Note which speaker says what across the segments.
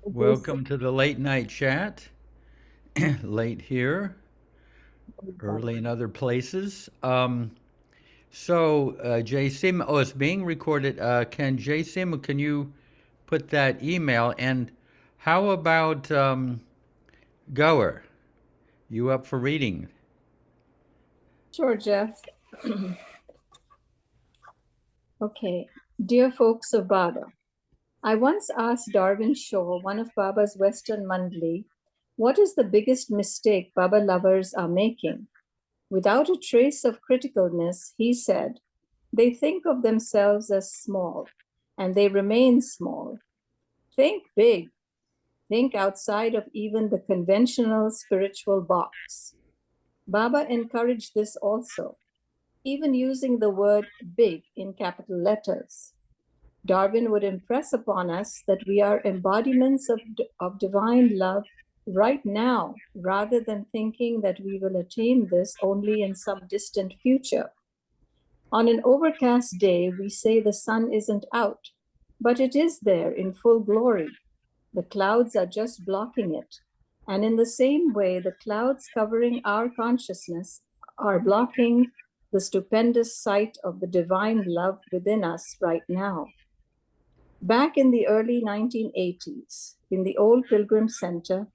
Speaker 1: Welcome to the late night chat. Late here, early in other places. Jay Sim, oh, it's being recorded. Jay Sim, can you put that email? And how about Goer? You up for reading?
Speaker 2: Sure, Jeff. Okay. Dear folks of Baba, I once asked Darwin Shaw, one of Baba's Western mandali, what is the biggest mistake Baba lovers are making? Without a trace of criticalness, he said, they think of themselves as small, and they remain small. Think big. Think outside of even the conventional spiritual box. Baba encouraged this also, even using the word big in capital letters. Darwin would impress upon us that we are embodiments of divine love right now, rather than thinking that we will attain this only in some distant future. On an overcast day, we say the sun isn't out, but it is there in full glory. The clouds are just blocking it. And in the same way, the clouds covering our consciousness are blocking the stupendous sight of the divine love within us right now. Back in the early 1980s, in the old Pilgrim Center,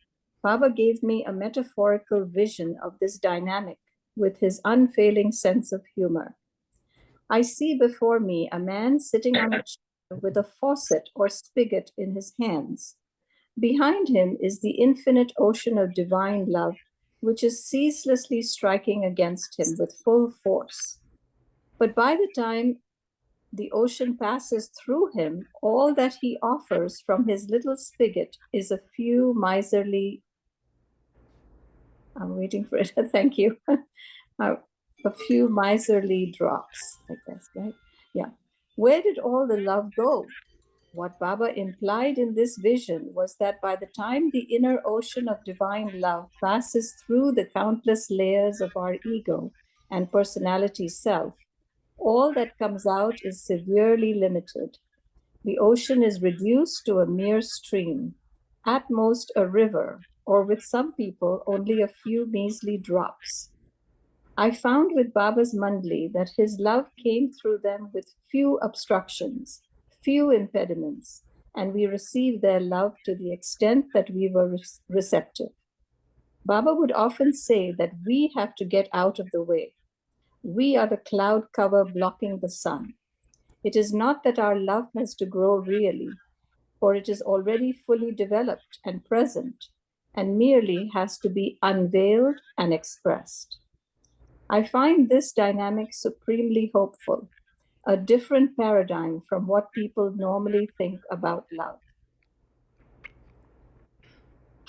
Speaker 2: Baba gave me a metaphorical vision of this dynamic with his unfailing sense of humor. I see before me a man sitting on a chair with a faucet or spigot in his hands. Behind him is the infinite ocean of divine love, which is ceaselessly striking against him with full force. But by the time the ocean passes through him, all that he offers from his little spigot is a few miserly, I'm waiting for it, thank you, a few miserly drops, I guess, right? Yeah. Where did all the love go? What Baba implied in this vision was that by the time the inner ocean of divine love passes through the countless layers of our ego and personality self, all that comes out is severely limited. The ocean is reduced to a mere stream, at most a river, or with some people, only a few measly drops. I found with Baba's mandali that his love came through them with few obstructions, few impediments, and we received their love to the extent that we were receptive. Baba would often say that we have to get out of the way. We are the cloud cover blocking the sun. It is not that our love has to grow really, for it is already fully developed and present, and merely has to be unveiled and expressed. I find this dynamic supremely hopeful, a different paradigm from what people normally think about love.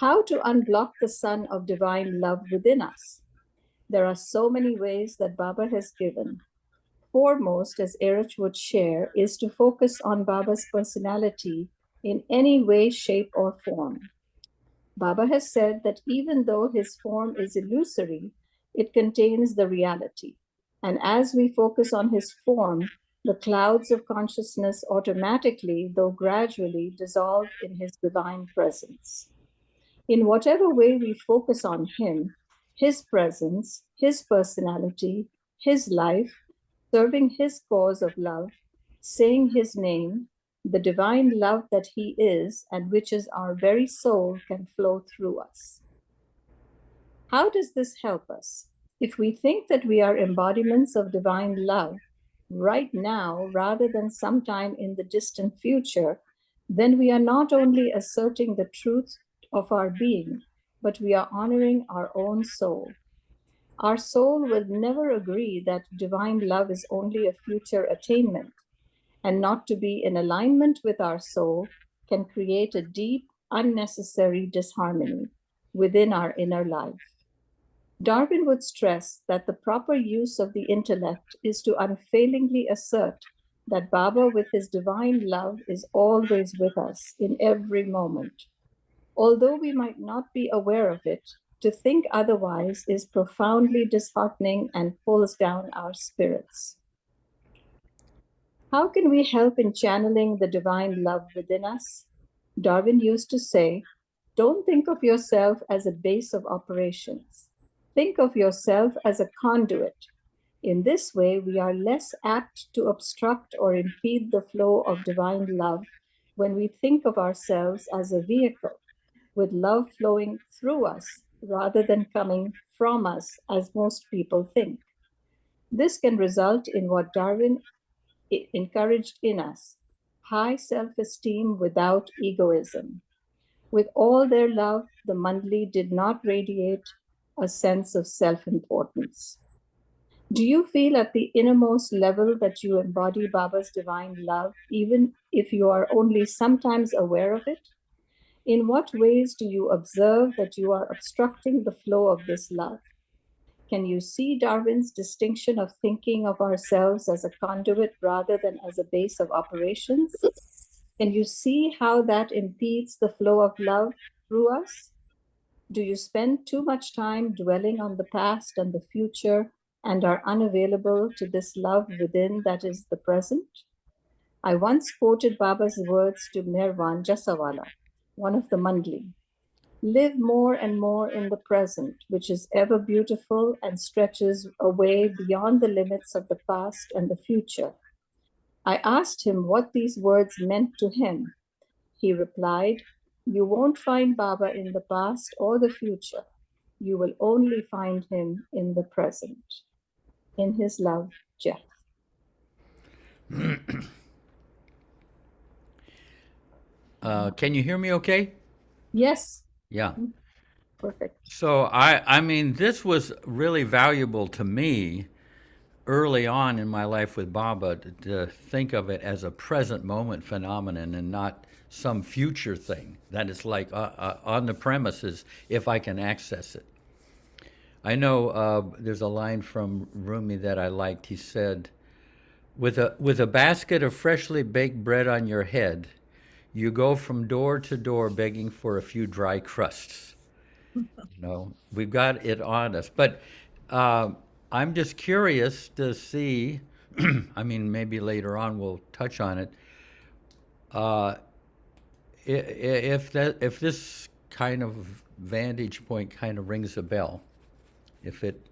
Speaker 2: How to unblock the sun of divine love within us? There are so many ways that Baba has given. Foremost, as Erich would share, is to focus on Baba's personality in any way, shape, or form. Baba has said that even though his form is illusory, it contains the reality. And as we focus on his form, the clouds of consciousness automatically, though gradually, dissolve in his divine presence. In whatever way we focus on him, his presence, his personality, his life, serving his cause of love, saying his name, the divine love that he is and which is our very soul can flow through us. How does this help us? If we think that we are embodiments of divine love right now rather than sometime in the distant future, then we are not only asserting the truth of our being, but we are honoring our own soul. Our soul will never agree that divine love is only a future attainment, and not to be in alignment with our soul can create a deep, unnecessary disharmony within our inner life. Darwin would stress that the proper use of the intellect is to unfailingly assert that Baba, with his divine love, is always with us in every moment. Although we might not be aware of it, to think otherwise is profoundly disheartening and pulls down our spirits. How can we help in channeling the divine love within us? Darwin used to say, don't think of yourself as a base of operations. Think of yourself as a conduit. In this way, we are less apt to obstruct or impede the flow of divine love when we think of ourselves as a vehicle, with love flowing through us rather than coming from us, as most people think. This can result in what Darwin encouraged in us: high self esteem without egoism. With all their love, the mandali did not radiate a sense of self importance. Do you feel at the innermost level that you embody Baba's divine love, even if you are only sometimes aware of it? In what ways do you observe that you are obstructing the flow of this love? Can you see Darwin's distinction of thinking of ourselves as a conduit rather than as a base of operations? Can you see how that impedes the flow of love through us? Do you spend too much time dwelling on the past and the future and are unavailable to this love within that is the present? I once quoted Baba's words to Mirwan Jasawala, one of the Mandli: live more and more in the present, which is ever beautiful and stretches away beyond the limits of the past and the future. I asked him what these words meant to him. He replied, you won't find Baba in the past or the future. You will only find him in the present. In his love, Jeff.
Speaker 1: Can you hear me okay?
Speaker 2: Yes.
Speaker 1: Yeah.
Speaker 2: Perfect.
Speaker 1: So I mean, this was really valuable to me early on in my life with Baba to think of it as a present moment phenomenon and not some future thing that is like on the premises if I can access it. I know there's a line from Rumi that I liked. He said, with a basket of freshly baked bread on your head, you go from door to door begging for a few dry crusts. You know, we've got it on us. But uh, I'm just curious to see, I mean, maybe later on we'll touch on it. Uh, if this kind of vantage point kind of rings a bell, if it,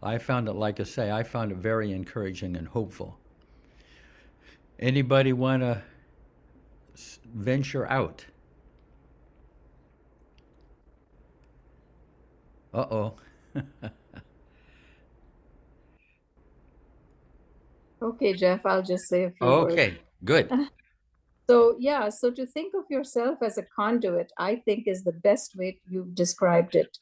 Speaker 1: I found it, like I say, I found it very encouraging and hopeful. Anybody want to venture out? Uh-oh.
Speaker 2: Okay, Jeff, I'll just say a few words.
Speaker 1: Okay, good.
Speaker 2: So, yeah, so to think of yourself as a conduit, I think is the best way you've described it.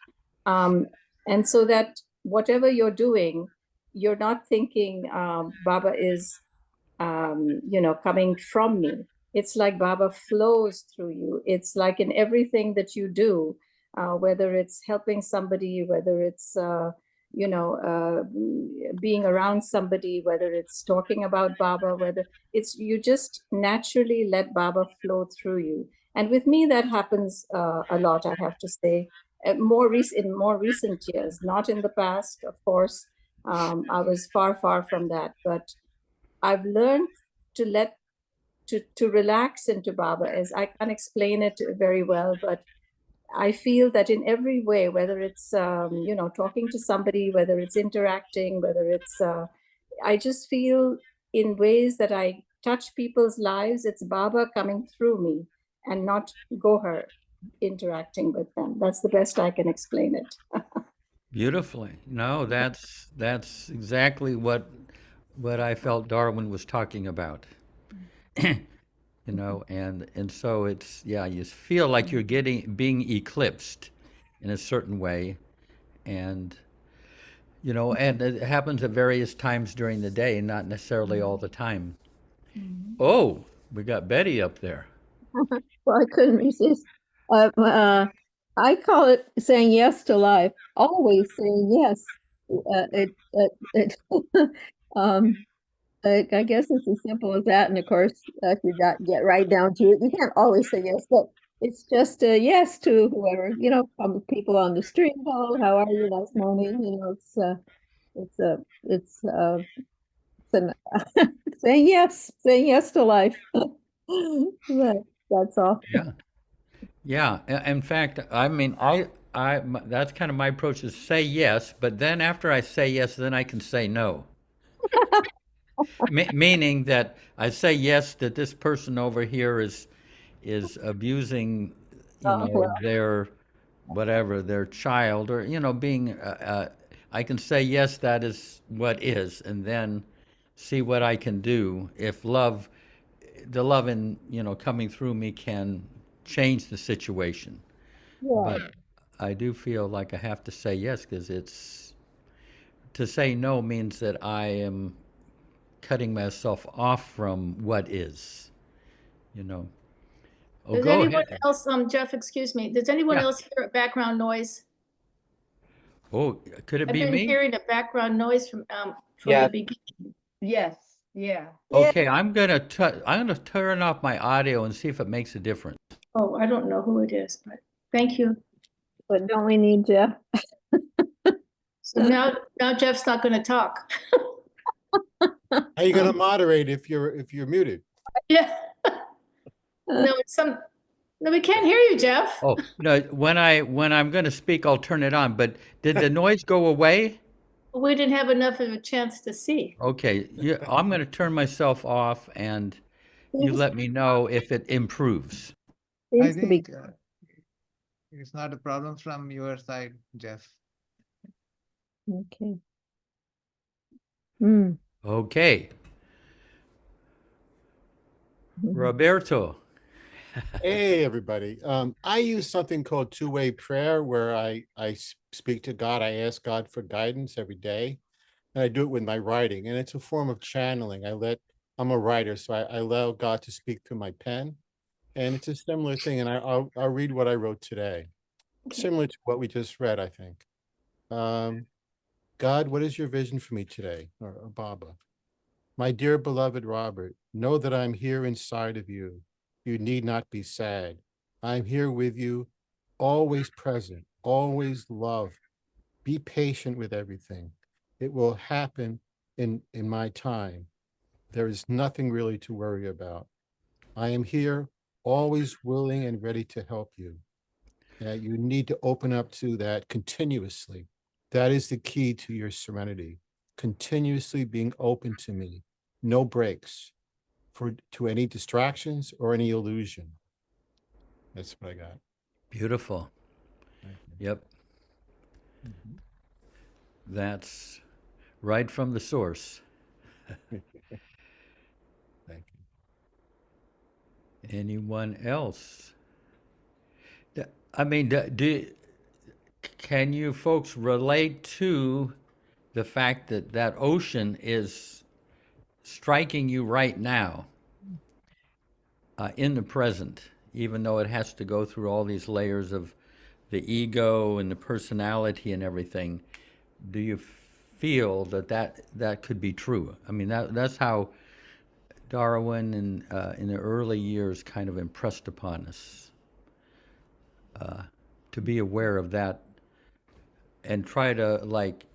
Speaker 2: Um, and so that whatever you're doing, you're not thinking Baba is coming from me. It's like Baba flows through you. It's like in everything that you do, whether it's helping somebody, whether it's, being around somebody, whether it's talking about Baba, whether it's you just naturally let Baba flow through you. And with me, that happens a lot, I have to say, in more recent years, not in the past, of course. I was far, far from that, but I've learned to let to relax into Baba. As I can't explain it very well, but I feel that in every way, whether it's talking to somebody, whether it's interacting, whether it's I just feel in ways that I touch people's lives, it's Baba coming through me and not Gohar interacting with them. That's the best I can explain it.
Speaker 1: Beautifully. No, that's exactly what I felt Darwin was talking about. You know, and so it's yeah, you feel like you're getting being eclipsed in a certain way, and you know, and it happens at various times during the day, not necessarily all the time.
Speaker 2: Mhm.
Speaker 1: Oh, we got Betty up there.
Speaker 3: Well, I couldn't resist. I call it saying yes to life, always saying yes. It um, I guess it's as simple as that. And of course, if you get right down to it, you can't always say yes, but it's just a yes to whoever, people on the street. Oh, how are you? Nice morning. It's a, it's, it's an, saying yes to life. But that's all.
Speaker 1: Yeah. Yeah, in fact, I mean, that's kind of my approach is say yes, but then after I say yes, then I can say no. Meaning that I say yes that this person over here is abusing,
Speaker 3: Oh, well,
Speaker 1: their whatever, their child, or being. I can say yes, that is what is, and then see what I can do if the love in coming through me can change the situation.
Speaker 3: yeah,
Speaker 1: But I do feel like I have to say yes because to say no means that I am cutting myself off from what is, you know. Oh,
Speaker 4: Does
Speaker 1: go
Speaker 4: anyone
Speaker 1: ahead.
Speaker 4: else, Jeff, excuse me, does anyone
Speaker 1: Yeah.
Speaker 4: else hear a background noise?
Speaker 1: Oh, could it
Speaker 4: I've
Speaker 1: be
Speaker 4: been
Speaker 1: me?
Speaker 4: hearing a background noise from the
Speaker 5: Yeah,
Speaker 4: beginning.
Speaker 5: yes, yeah.
Speaker 3: yeah.
Speaker 1: Okay, I'm gonna turn off my audio and see if it makes a difference.
Speaker 4: Oh, I don't know who it is, but thank you.
Speaker 3: But don't we need Jeff?
Speaker 4: So now Jeff's not going to talk.
Speaker 6: How are you gonna moderate if you're muted?
Speaker 4: Yeah. No, no, we can't hear you, Jeff.
Speaker 1: Oh, no, when I'm gonna speak, I'll turn it on. But did the noise go away?
Speaker 4: We didn't have enough of a chance to see.
Speaker 1: Okay, I'm gonna turn myself off and you
Speaker 3: Seems,
Speaker 1: let me know if it improves.
Speaker 7: I
Speaker 3: seems to be,
Speaker 7: think it's not a problem from your side, Jeff.
Speaker 3: okay. Hmm.
Speaker 1: Okay, Roberto.
Speaker 6: Hey, everybody. I use something called two-way prayer where I speak to God. I ask God for guidance every day. And I do it with my writing, and it's a form of channeling. I'm a writer, so I allow God to speak through my pen. And it's a similar thing. And I'll read what I wrote today. Similar to what we just read, I think. Um, God, what is your vision for me today? Or Baba. My dear beloved Robert, know that I'm here inside of you. You need not be sad. I'm here with you, always present, always love. Be patient with everything. It will happen in my time. There is nothing really to worry about. I am here, always willing and ready to help you. You need to open up to that continuously. That is the key to your serenity. Continuously being open to me, no breaks to any distractions or any illusion. That's what I got.
Speaker 1: Beautiful.
Speaker 6: Thank
Speaker 1: Yep,
Speaker 6: you.
Speaker 1: that's right from the source.
Speaker 6: Thank you.
Speaker 1: Anyone else? I mean, can you folks relate to the fact that that ocean is striking you right now, in the present, even though it has to go through all these layers of the ego and the personality and everything? Do you feel that could be true? I mean, that's how Darwin in the early years kind of impressed upon us, to be aware of that and try to like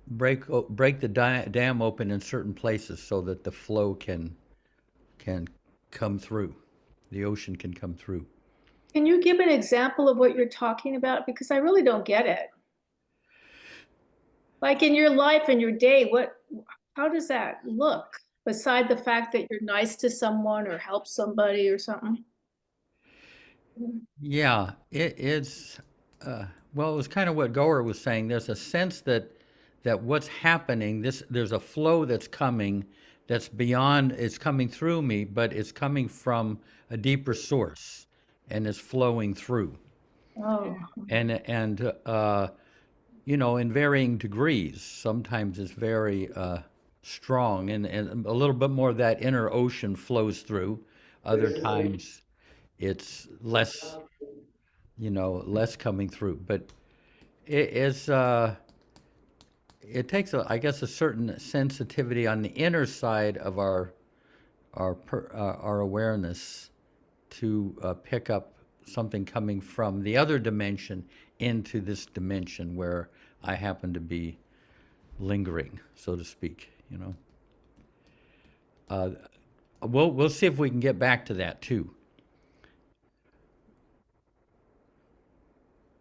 Speaker 1: break the dam open in certain places so that the flow can come through. The ocean can come through.
Speaker 4: Can you give an example of what you're talking about? Because I really don't get it. Like in your life and your day, how does that look? Beside the fact that you're nice to someone or help somebody or something?
Speaker 1: Yeah, it's well, it was kind of what Goer was saying. There's a sense that what's happening, there's a flow that's coming that's beyond, it's coming through me, but it's coming from a deeper source and it's flowing through.
Speaker 4: Oh,
Speaker 1: And in varying degrees. Sometimes it's very strong and a little bit more of that inner ocean flows through. Other times it's less coming through. But it takes, I guess, a certain sensitivity on the inner side of our awareness to pick up something coming from the other dimension into this dimension where I happen to be lingering, so to speak. We'll see if we can get back to that too.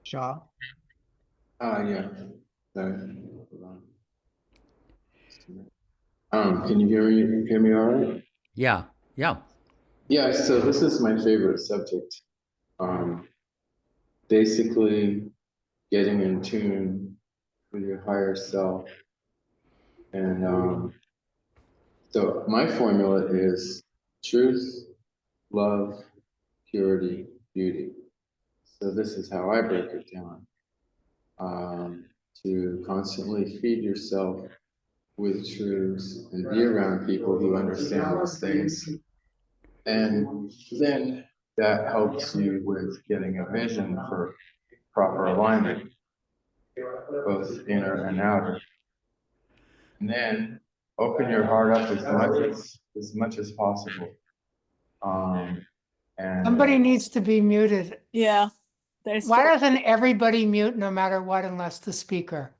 Speaker 7: Shaw.
Speaker 5: Yeah. Sorry. Hold on. Can you hear me all right?
Speaker 1: Yeah, yeah.
Speaker 5: Yeah, so this is my favorite subject. Um, Basically getting in tune with your higher self. And so my formula is truth, love, purity, beauty. So this is how I break it down. To constantly feed yourself with truths and be around people who understand those things. And then that helps you with getting a vision for proper alignment, both inner and outer. And then open your heart up as much as possible. And
Speaker 8: Somebody needs to be muted.
Speaker 2: Yeah. There's
Speaker 8: Why doesn't everybody mute no matter what unless the speaker?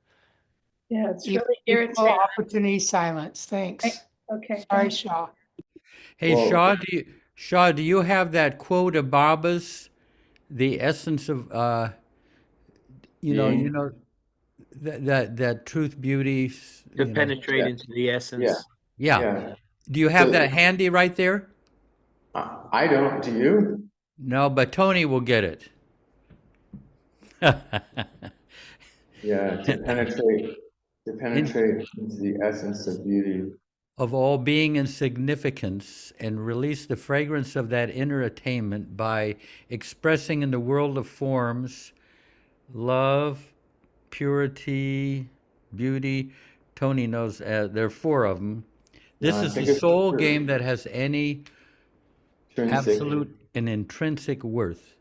Speaker 4: Yeah, it's
Speaker 8: Equal
Speaker 4: really irritating.
Speaker 8: opportunity silence. Thanks.
Speaker 4: Okay.
Speaker 8: Sorry, Shaw.
Speaker 1: Hey,
Speaker 5: Well-
Speaker 1: Shaw, do you have that quote of Baba's, the essence of, you
Speaker 5: Being?
Speaker 1: know, that truth, beauty,
Speaker 9: To
Speaker 1: you know?
Speaker 9: penetrate into the essence.
Speaker 1: Yeah.
Speaker 5: Yeah.
Speaker 1: Do you have
Speaker 5: So-
Speaker 1: that handy right there?
Speaker 5: I don't, do you?
Speaker 1: No, but Tony will get it.
Speaker 5: Yeah, to penetrate into the essence of beauty.
Speaker 1: Of all being and significance, and release the fragrance of that inner attainment by expressing in the world of forms love, purity, beauty. Tony knows there are four of them. This
Speaker 5: I
Speaker 1: is
Speaker 5: think
Speaker 1: the
Speaker 5: it's
Speaker 1: sole
Speaker 5: true.
Speaker 1: game that has any
Speaker 5: Intrinsic.
Speaker 1: absolute and intrinsic worth.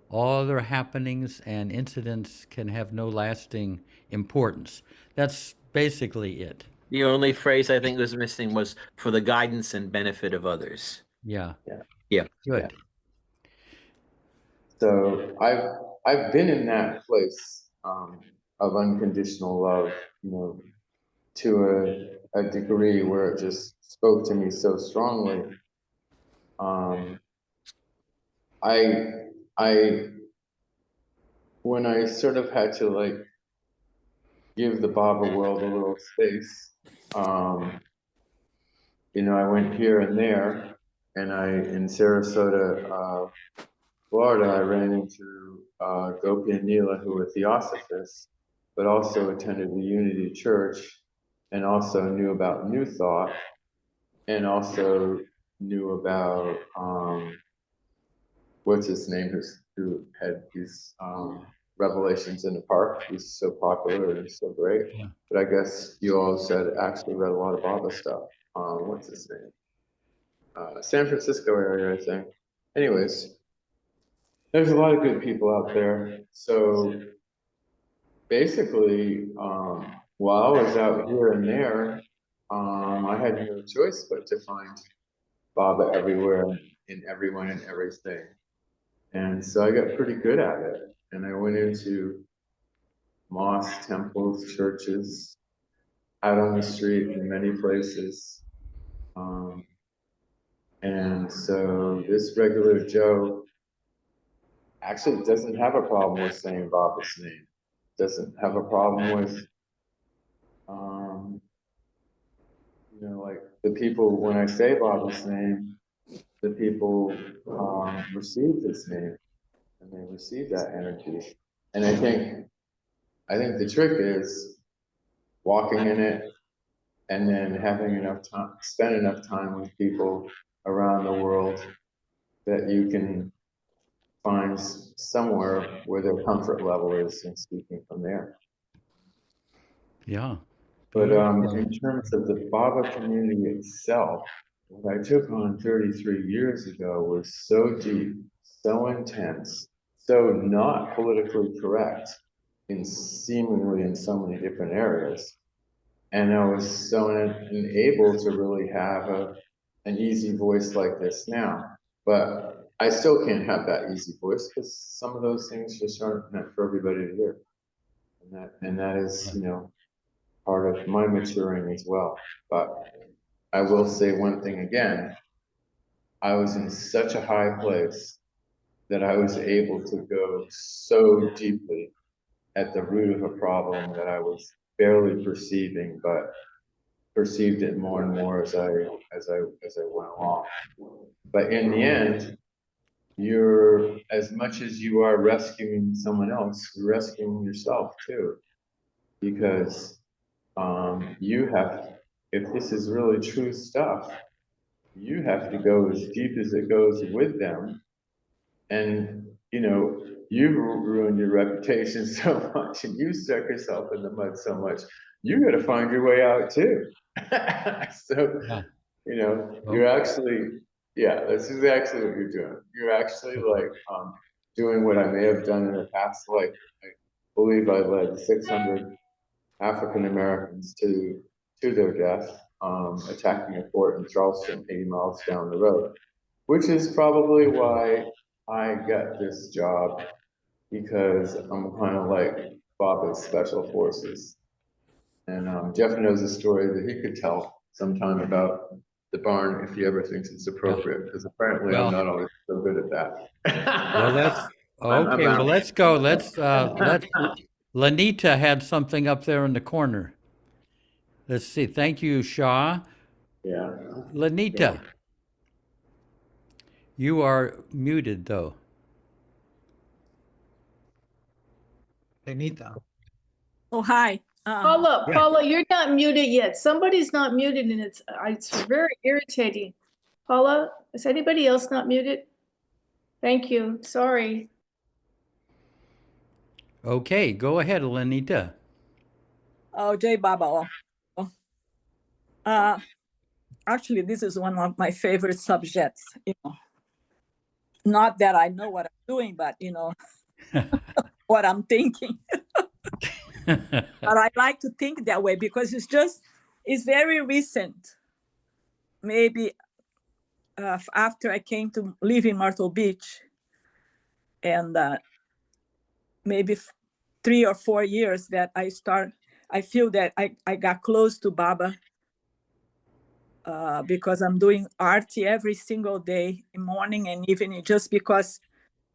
Speaker 1: All other happenings and incidents can have no lasting importance. That's basically it.
Speaker 9: The only phrase I think was missing was for the guidance and benefit of others.
Speaker 1: Yeah.
Speaker 5: Yeah.
Speaker 9: Yeah.
Speaker 1: Good.
Speaker 5: So I've been in that place of unconditional love, you know, to a degree where it just spoke to me so strongly. I when I sort of had to like give the Baba world a little space, you know, I went here and there, and in Sarasota, Florida, I ran into Gopi and Neela, who were theosophists, but also attended the Unity Church, and also knew about New Thought, and also knew about what's his name, who had these revelations in the park, who's so popular and so great.
Speaker 1: Yeah.
Speaker 5: But I guess you all said actually read a lot of Baba stuff. What's his name? San Francisco area, I think. Anyways, there's a lot of good people out there. So basically, while I was out here and there, I had no choice but to find Baba everywhere, in everyone and everything. And so I got pretty good at it. And I went into mosques, temples, churches, out on the street in many places. And so this regular Joe actually doesn't have a problem with saying Baba's name. Doesn't have a problem with, you know, like the people, when I say Baba's name, the people receive his name and they receive that energy. And I think the trick is walking in it and then having enough time, spend enough time with people around the world that you can find somewhere where their comfort level is and speaking from there.
Speaker 1: Yeah.
Speaker 5: But in terms of the Baba community itself, what I took on 33 years ago was so deep, so intense, so not politically correct seemingly in so many different areas. And I was so unable to really have an easy voice like this now. But I still can't have that easy voice because some of those things just aren't meant for everybody to hear. And that is, you know, part of my maturing as well. But I will say one thing again. I was in such a high place that I was able to go so deeply at the root of a problem that I was barely perceiving, but perceived it more and more as I went along. But in the end, you're, as much as you are rescuing someone else, you're rescuing yourself too, because you have, if this is really true stuff, you have to go as deep as it goes with them. And, you know, you've ruined your reputation so much and you stuck yourself in the mud so much, you got to find your way out too. So,
Speaker 1: Yeah.
Speaker 5: you know,
Speaker 1: Oh.
Speaker 5: you're actually, yeah, that's exactly what you're doing. You're actually like doing what I may have done in the past. Like, I believe I led 600 African Americans to their death, attacking a fort in Charleston, 80 miles down the road, which is probably why I got this job, because I'm kind of like Baba's special forces. And Jeff knows a story that he could tell sometime about the barn if he ever thinks it's appropriate, because apparently I'm
Speaker 1: Well,
Speaker 5: not always so good at that.
Speaker 1: well, let's,
Speaker 5: I'm
Speaker 1: okay, well,
Speaker 5: out.
Speaker 1: let's go. Let's, Lanita had something up there in the corner. Let's see. Thank you, Shaw.
Speaker 5: Yeah.
Speaker 1: Lanita, you are muted though.
Speaker 7: Anita.
Speaker 10: Oh, hi.
Speaker 4: Paula, you're not muted yet. Somebody's not muted and it's very irritating. Paula, is anybody else not muted? Thank you. Sorry.
Speaker 1: Okay, go ahead, Lanita.
Speaker 10: Oh, Jai Baba. Actually, this is one of my favorite subjects. You know, not that I know what I'm doing, but you know what I'm thinking. But I like to think that way because it's very recent. Maybe after I came to live in Myrtle Beach, and maybe 3 or 4 years that I feel that I got close to Baba. Because I'm doing arti every single day, morning and evening, just because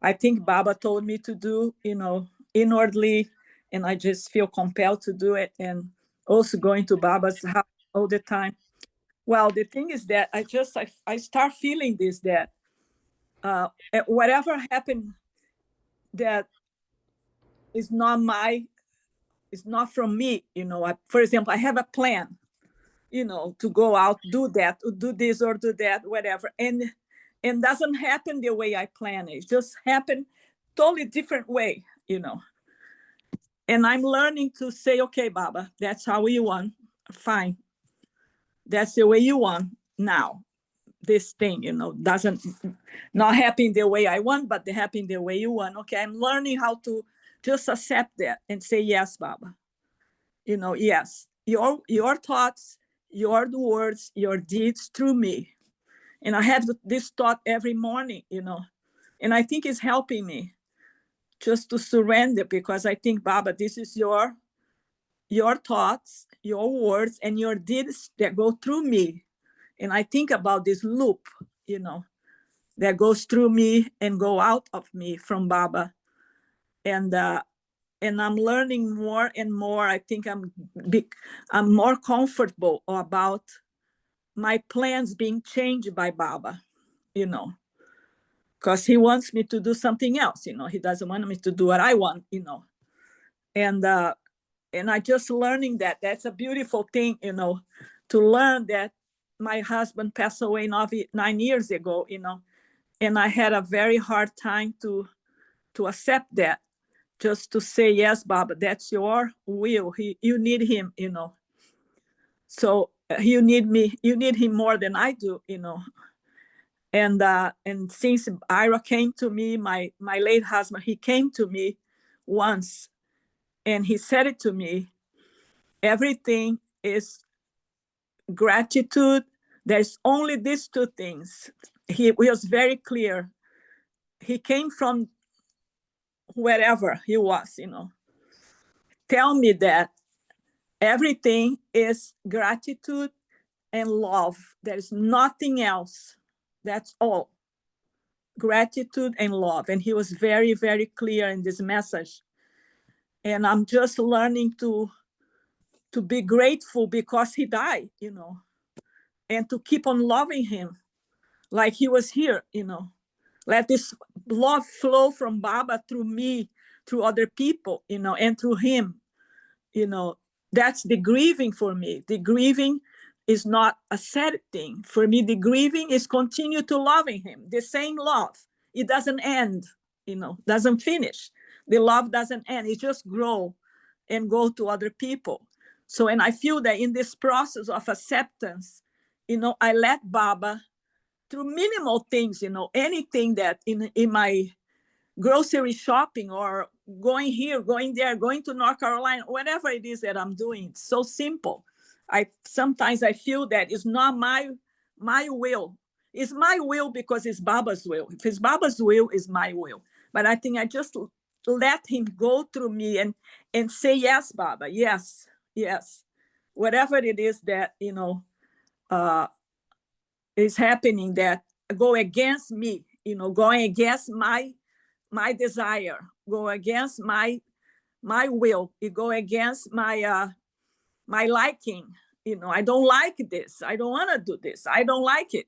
Speaker 10: I think Baba told me to do, you know, inwardly, and I just feel compelled to do it, and also going to Baba's house all the time. Well, the thing is that I start feeling this, that whatever happened that is not from me, you know. For example, I have a plan, you know, to go out, do that, do this or do that, whatever. And doesn't happen the way I plan it. It just happened totally different way, you know. And I'm learning to say, okay, Baba, that's how you want. Fine. That's the way you want now. This thing, you know, doesn't not happen the way I want, but they happen the way you want. Okay, I'm learning how to just accept that and say, yes, Baba. You know, yes, your thoughts, your words, your deeds through me. And I have this thought every morning, you know, and I think it's helping me just to surrender, because I think, Baba, this is your thoughts, your words, and your deeds that go through me. And I think about this loop, you know, that goes through me and go out of me from Baba. And I'm learning more and more. I think I'm more comfortable about my plans being changed by Baba, you know, because he wants me to do something else, you know. He doesn't want me to do what I want, you know. And I just learning that that's a beautiful thing, you know, to learn that my husband passed away 9 years ago, you know, and I had a very hard time to accept that. Just to say, yes, Baba, that's your will. You need him, you know. So you need me. You need him more than I do, you know. And since Ira came to me, my late husband, he came to me once, and he said it to me. Everything is gratitude. There's only these two things. He was very clear. He came from wherever he was, you know. Tell me that everything is gratitude and love. There is nothing else. That's all. gratitude and love. And he was very, very clear in this message. And I'm just learning to be grateful because he died, and to keep on loving him like he was here, Let this love flow from Baba through me, through other people, and through him, That's the grieving for me. The grieving is not a sad thing. For me, the grieving is continue to loving him, the same love. It doesn't end, doesn't finish. The love doesn't end. It just grow and go to other people. So, and I feel that in this process of acceptance, I let Baba through minimal things, anything that in my grocery shopping or going here, going there, going to North Carolina, whatever it is that I'm doing, it's so simple. Sometimes I feel that it's not my will. It's my will because it's Baba's will. If it's Baba's will, it's my will. But I think I just let him go through me and say, yes, Baba, yes, yes. Whatever it is that, is happening that go against me, going against my desire, go against my will, it go against my liking. I don't like this. I don't want to do this. I don't like it.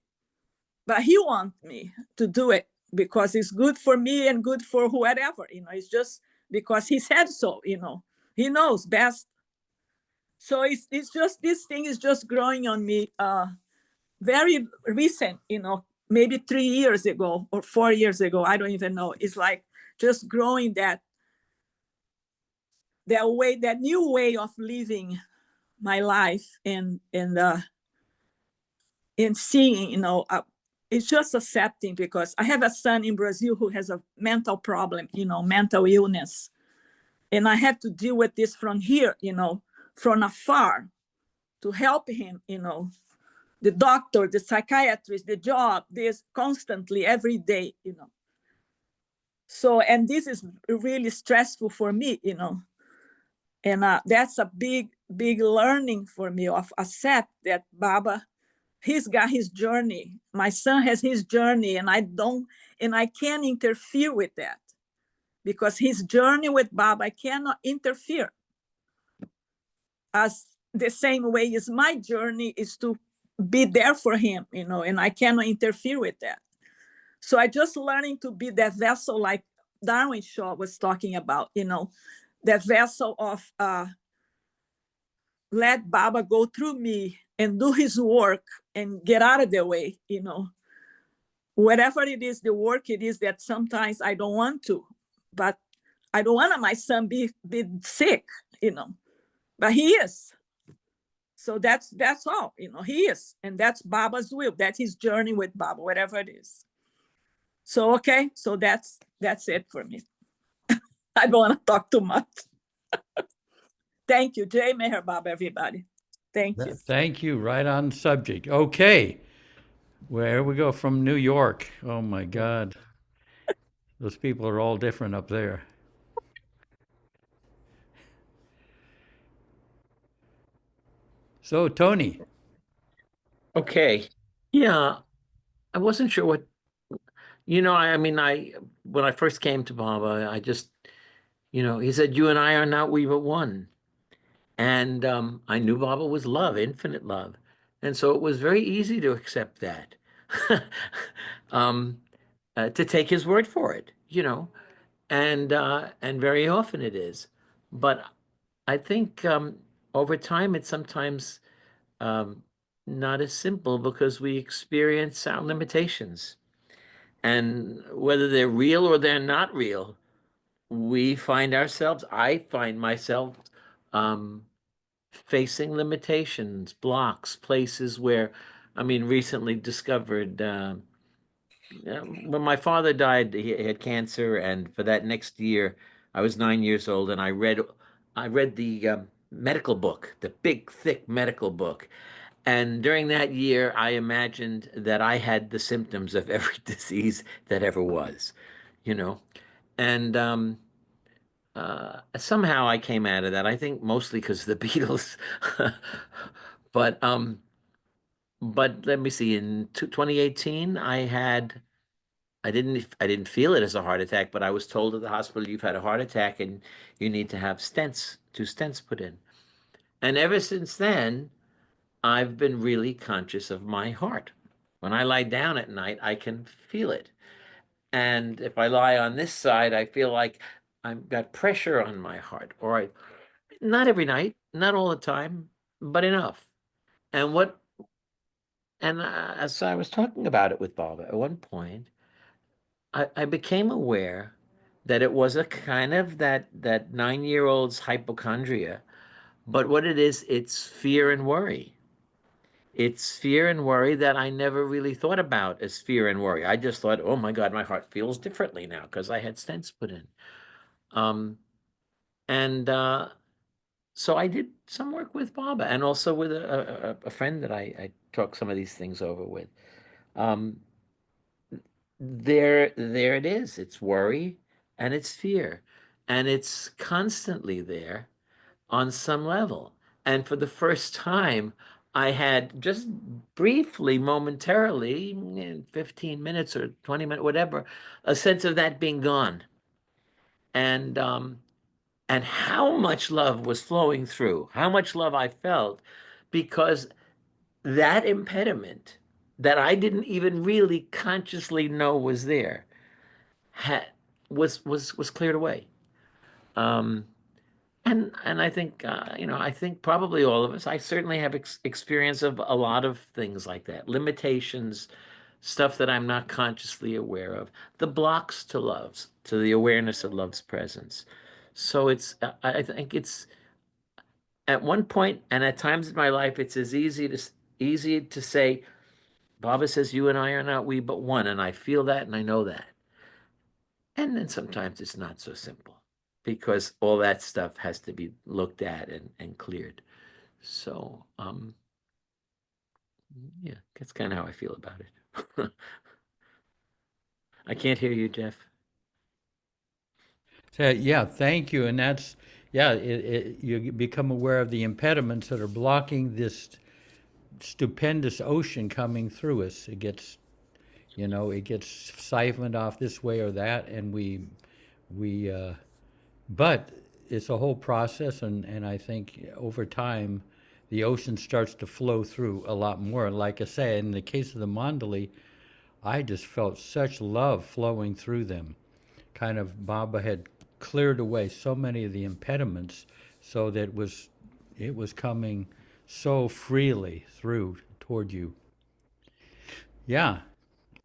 Speaker 10: But he wants me to do it because it's good for me and good for whoever. It's just because he said so. He knows best. So it's just this thing is just growing on me. Very recent, maybe 3 years ago or 4 years ago. I don't even know. It's like just growing that way, that new way of living my life and seeing, it's just accepting because I have a son in Brazil who has a mental problem, mental illness. And I have to deal with this from here, from afar to help him, the doctor, the psychiatrist, the job, this constantly every day, So, and this is really stressful for me, And that's a big, big learning for me of accept that Baba, he's got his journey. My son has his journey, and I can't interfere with that because his journey with Baba, I cannot interfere. As the same way as my journey is to be there for him, and I cannot interfere with that. So I just learning to be that vessel like Darwin Shaw was talking about, that vessel of let Baba go through me and do his work and get out of the way, Whatever it is, the work it is that sometimes I don't want to, but I don't want my son be sick, but he is. So that's all, he is. And that's Baba's will. That's his journey with Baba, whatever it is. So, okay. So that's it for me. I don't want to talk too much. Thank you. Jai Meher Baba, everybody. Thank you.
Speaker 1: Thank you. Right on subject. Okay. Where we go from New York. Oh my God. Those people are all different up there. So, Tony.
Speaker 9: Okay. Yeah. I wasn't sure what, I mean, when I first came to Baba, I just, he said, you and I are not, we but one. And I knew Baba was love, infinite love. And so it was very easy to accept that, to take his word for it, and very often it is. But I think over time, it's sometimes not as simple because we experience our limitations. And whether they're real or they're not real, I find myself facing limitations, blocks, places where, recently discovered, when my father died, he had cancer, and for that next year, I was 9 years old, and I read the medical book, the big, thick medical book. And during that year, I imagined that I had the symptoms of every disease that ever was, and somehow I came out of that. I think mostly because of the Beatles, but let me see. In 2018, I had I didn't feel it as a heart attack, but I was told at the hospital, you've had a heart attack and you need to have stents, 2 stents put in. And ever since then, I've been really conscious of my heart. When I lie down at night, I can feel it. And if I lie on this side, I feel like I've got pressure on my heart. Not every night, not all the time, but enough. And as I was talking about it with Bob at one point, I became aware that it was a kind of that 9-year-old's hypochondria, but what it is, it's fear and worry. It's fear and worry that I never really thought about as fear and worry. I just thought, oh my God, my heart feels differently now because I had stents put in. And so I did some work with Baba and also with a friend that I talked some of these things over with. There it is. It's worry and it's fear. And it's constantly there on some level. And for the first time, I had just briefly, momentarily, 15 minutes or 20 minutes, whatever, a sense of that being gone. And how much love was flowing through, how much love I felt, because that impediment that I didn't even really consciously know was there had was cleared away. Um, and I think I think probably all of us. I certainly have experience of a lot of things like that, limitations, stuff that I'm not consciously aware of, the blocks to love's, to the awareness of love's presence. So I think it's at one point and at times in my life, it's as easy to say, Baba says, you and I are not we but one, and I feel that and I know that. And then sometimes it's not so simple because all that stuff has to be looked at and cleared. So, yeah, that's kind of how I feel about it. I can't hear you, Jeff.
Speaker 1: So, yeah, thank you. And that's, yeah, you become aware of the impediments that are blocking this stupendous ocean coming through us. It gets siphoned off this way or that, and but it's a whole process, and I think over time, the ocean starts to flow through a lot more. Like I say, in the case of the mandali, I just felt such love flowing through them. Kind of Baba had cleared away so many of the impediments, so that it was coming so freely through toward you. Yeah.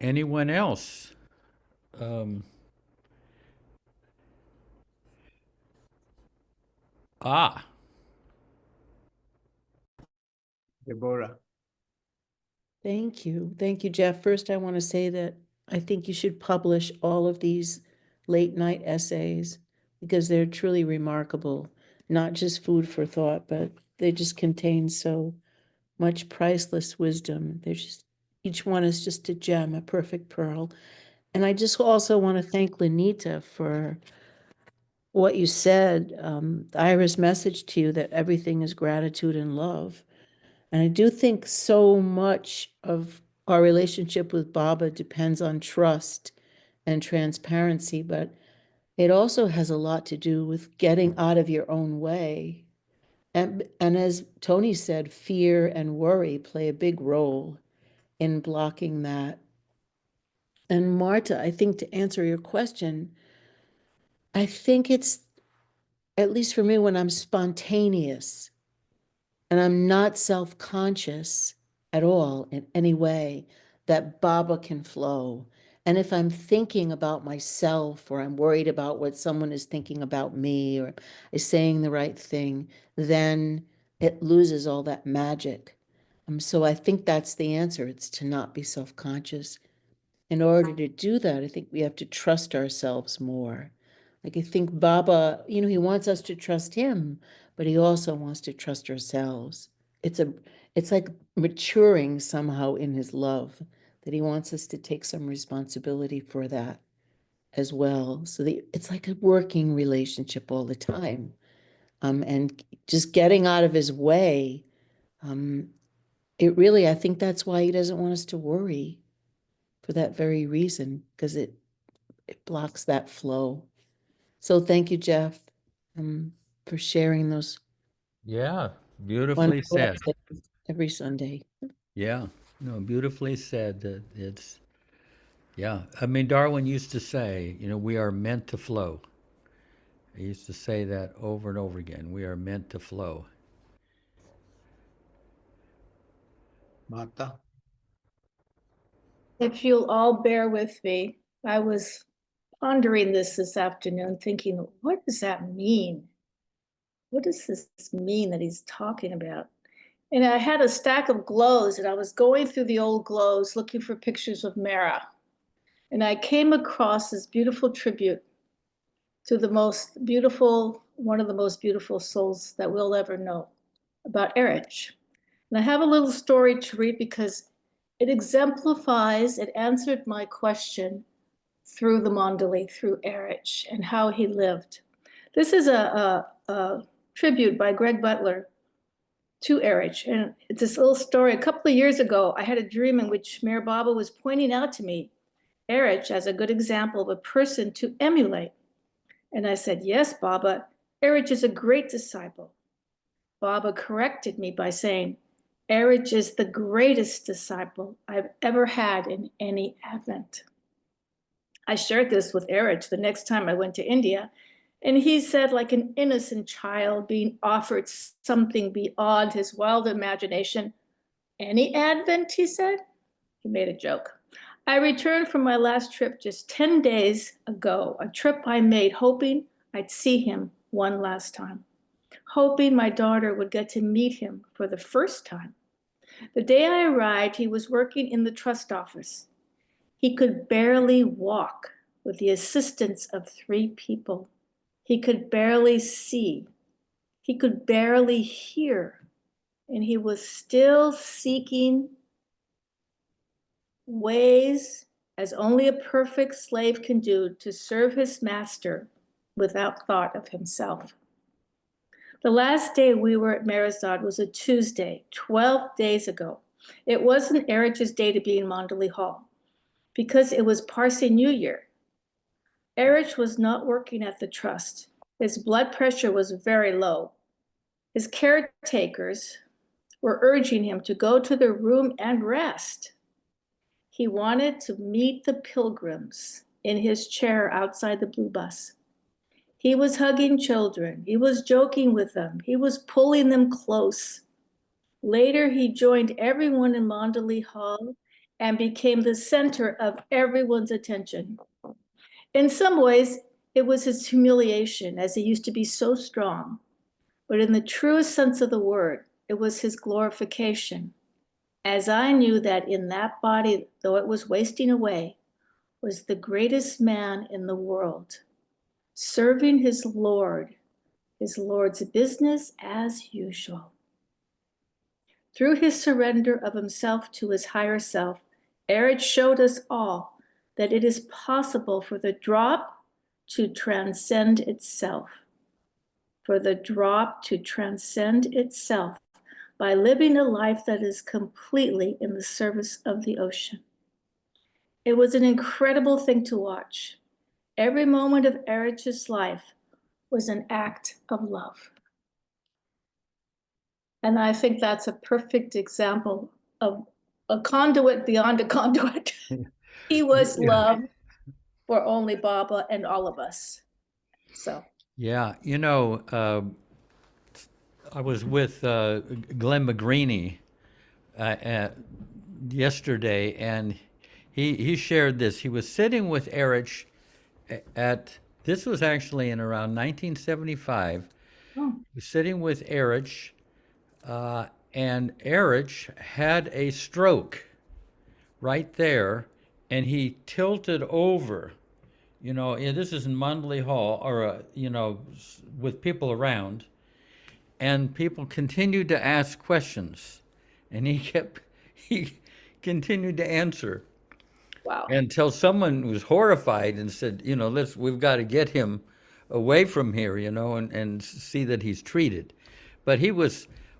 Speaker 1: Anyone else? Um, ah,
Speaker 7: Deborah.
Speaker 11: Thank you. Thank you, Jeff. First, I want to say that I think you should publish all of these late night essays because they're truly remarkable, not just food for thought, but they just contain so much priceless wisdom. Each one is just a gem, a perfect pearl. And I just also want to thank Lenita for what you said, Ira's message to you that everything is gratitude and love. And I do think so much of our relationship with Baba depends on trust and transparency, but it also has a lot to do with getting out of your own way. And as Tony said, fear and worry play a big role in blocking that. And Marta, I think to answer your question, I think it's, at least for me, when I'm spontaneous and I'm not self-conscious at all in any way, that Baba can flow. And if I'm thinking about myself or I'm worried about what someone is thinking about me or is saying the right thing, then it loses all that magic. So I think that's the answer. It's to not be self-conscious. In order to do that, I think we have to trust ourselves more. Like I think Baba, he wants us to trust him, but he also wants to trust ourselves. It's like maturing somehow in his love, that he wants us to take some responsibility for that as well. So it's like a working relationship all the time. And just getting out of his way, I think that's why he doesn't want us to worry. for that very reason, because it blocks that flow. So thank you, Jeff, for sharing those
Speaker 1: Yeah, beautifully
Speaker 11: wonderful
Speaker 1: said.
Speaker 11: essays every Sunday.
Speaker 1: Yeah, no, beautifully said. It's yeah. I mean, Darwin used to say, we are meant to flow. He used to say that over and over again. We are meant to flow.
Speaker 7: Martha.
Speaker 4: If you'll all bear with me, I was pondering this afternoon, thinking, what does that mean? What does this mean that he's talking about? And I had a stack of glows, and I was going through the old glows looking for pictures of Mara. And I came across this beautiful tribute to one of the most beautiful souls that we'll ever know, about Erich. And I have a little story to read because it exemplifies, it answered my question through the mandali, through Erich, and how he lived. This is a tribute by Greg Butler to Erich. And it's this little story. A couple of years ago, I had a dream in which Mayor Baba was pointing out to me Erich as a good example of a person to emulate. And I said, yes, Baba, Erich is a great disciple. Baba corrected me by saying, Erich is the greatest disciple I've ever had in any Advent. I shared this with Erich the next time I went to India, and he said, like an innocent child being offered something beyond his wild imagination, any Advent, he said? He made a joke. I returned from my last trip just 10 days ago, a trip I made hoping I'd see him one last time, hoping my daughter would get to meet him for the first time. The day I arrived, he was working in the trust office. He could barely walk with the assistance of 3 people. He could barely see. He could barely hear. And he was still seeking ways, as only a perfect slave can do, to serve his master without thought of himself. The last day we were at Marizad was a Tuesday, 12 days ago. It wasn't Erich's day to be in Mandali Hall because it was Parsi New Year. Erich was not working at the trust. His blood pressure was very low. His caretakers were urging him to go to their room and rest. He wanted to meet the pilgrims in his chair outside the blue bus. He was hugging children. He was joking with them. He was pulling them close. Later, he joined everyone in Mandali Hall and became the center of everyone's attention. In some ways, it was his humiliation, as he used to be so strong. But in the truest sense of the word, it was his glorification, as I knew that in that body, though it was wasting away, was the greatest man in the world, serving his Lord's business as usual. Through his surrender of himself to his higher self, Erich showed us all that it is possible for the drop to transcend itself, for the drop to transcend itself by living a life that is completely in the service of the ocean. It was an incredible thing to watch. Every moment of Erich's life was an act of love. And I think that's a perfect example of a conduit beyond a conduit. He was love for only Baba and all of us. So.
Speaker 1: Yeah, I was with Glenn McGreeny yesterday, and he shared this. He was sitting with Erich this was actually in around 1975.
Speaker 4: Oh.
Speaker 1: He was sitting with Erich, and Erich had a stroke right there, and he tilted over. This is in Mandalay Hall, or with people around, and people continued to ask questions, and he continued to answer.
Speaker 4: Wow.
Speaker 1: Until someone was horrified and said, we've got to get him away from here, and see that he's treated. But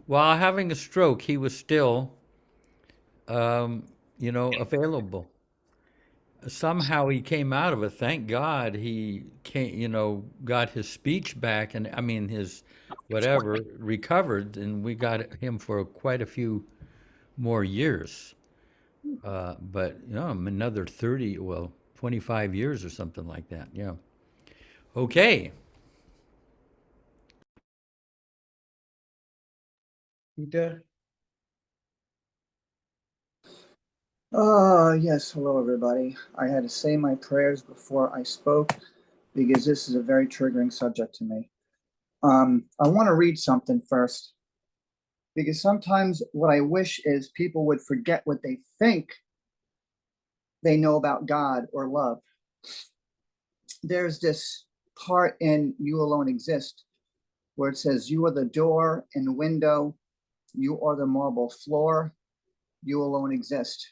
Speaker 1: while having a stroke, he was still, available. somehow he came out of it. Thank God he came, got his speech back, and I mean his whatever recovered, and we got him for quite a few more years. But another 30, well, 25 years or something like that. Yeah. Okay.
Speaker 7: Peter,
Speaker 12: Yes, hello everybody. I had to say my prayers before I spoke because this is a very triggering subject to me. I want to read something first because sometimes what I wish is people would forget what they think they know about God or love. There's this part in You Alone Exist where it says, you are the door and the window, you are the marble floor, you alone exist.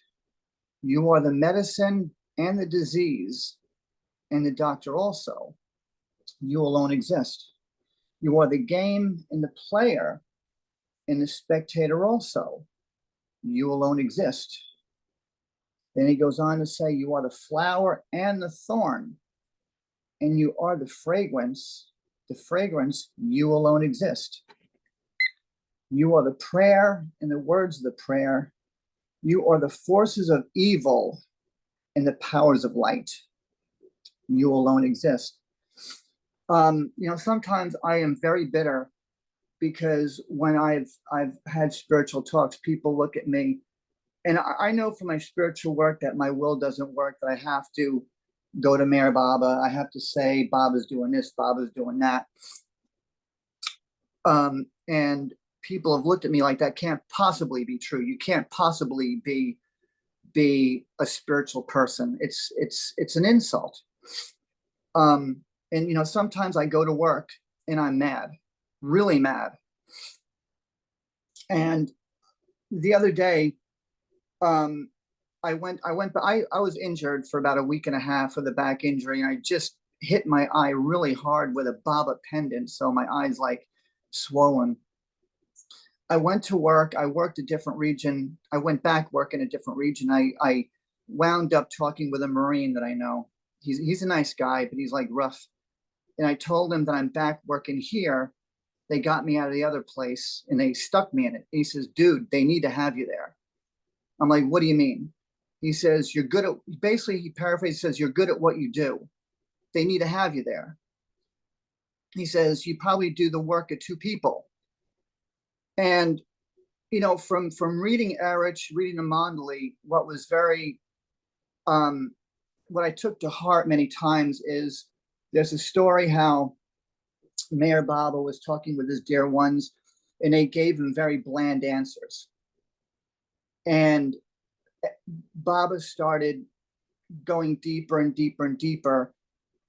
Speaker 12: You are the medicine and the disease, and the doctor also. You alone exist. You are the game and the player, and the spectator also. You alone exist. Then he goes on to say, you are the flower and the thorn, and you are the fragrance. The fragrance, you alone exist. You are the prayer and the words of the prayer. You are the forces of evil and the powers of light. You alone exist. Sometimes I am very bitter because when I've had spiritual talks, people look at me, and I know from my spiritual work that my will doesn't work, that I have to go to Mayor Baba. I have to say, Baba's doing this, Baba's doing that. And people have looked at me like that can't possibly be true. You can't possibly be a spiritual person. It's an insult. And sometimes I go to work and I'm mad, really mad. And the other day, I was injured for about a week and a half with a back injury, and I just hit my eye really hard with a Baba pendant, so my eye's like swollen. I went to work. I worked a different region. I went back working a different region. I wound up talking with a Marine that I know. He's a nice guy, but he's like rough. And I told him that I'm back working here. They got me out of the other place and they stuck me in it. He says, dude, they need to have you there. I'm like, what do you mean? He says, you're good at, basically he paraphrases, says, you're good at what you do. They need to have you there. He says, you probably do the work of two people. And, from reading Erich, reading the mandali, what was very, what I took to heart many times is there's a story how Mayor Baba was talking with his dear ones, and they gave him very bland answers. And Baba started going deeper and deeper and deeper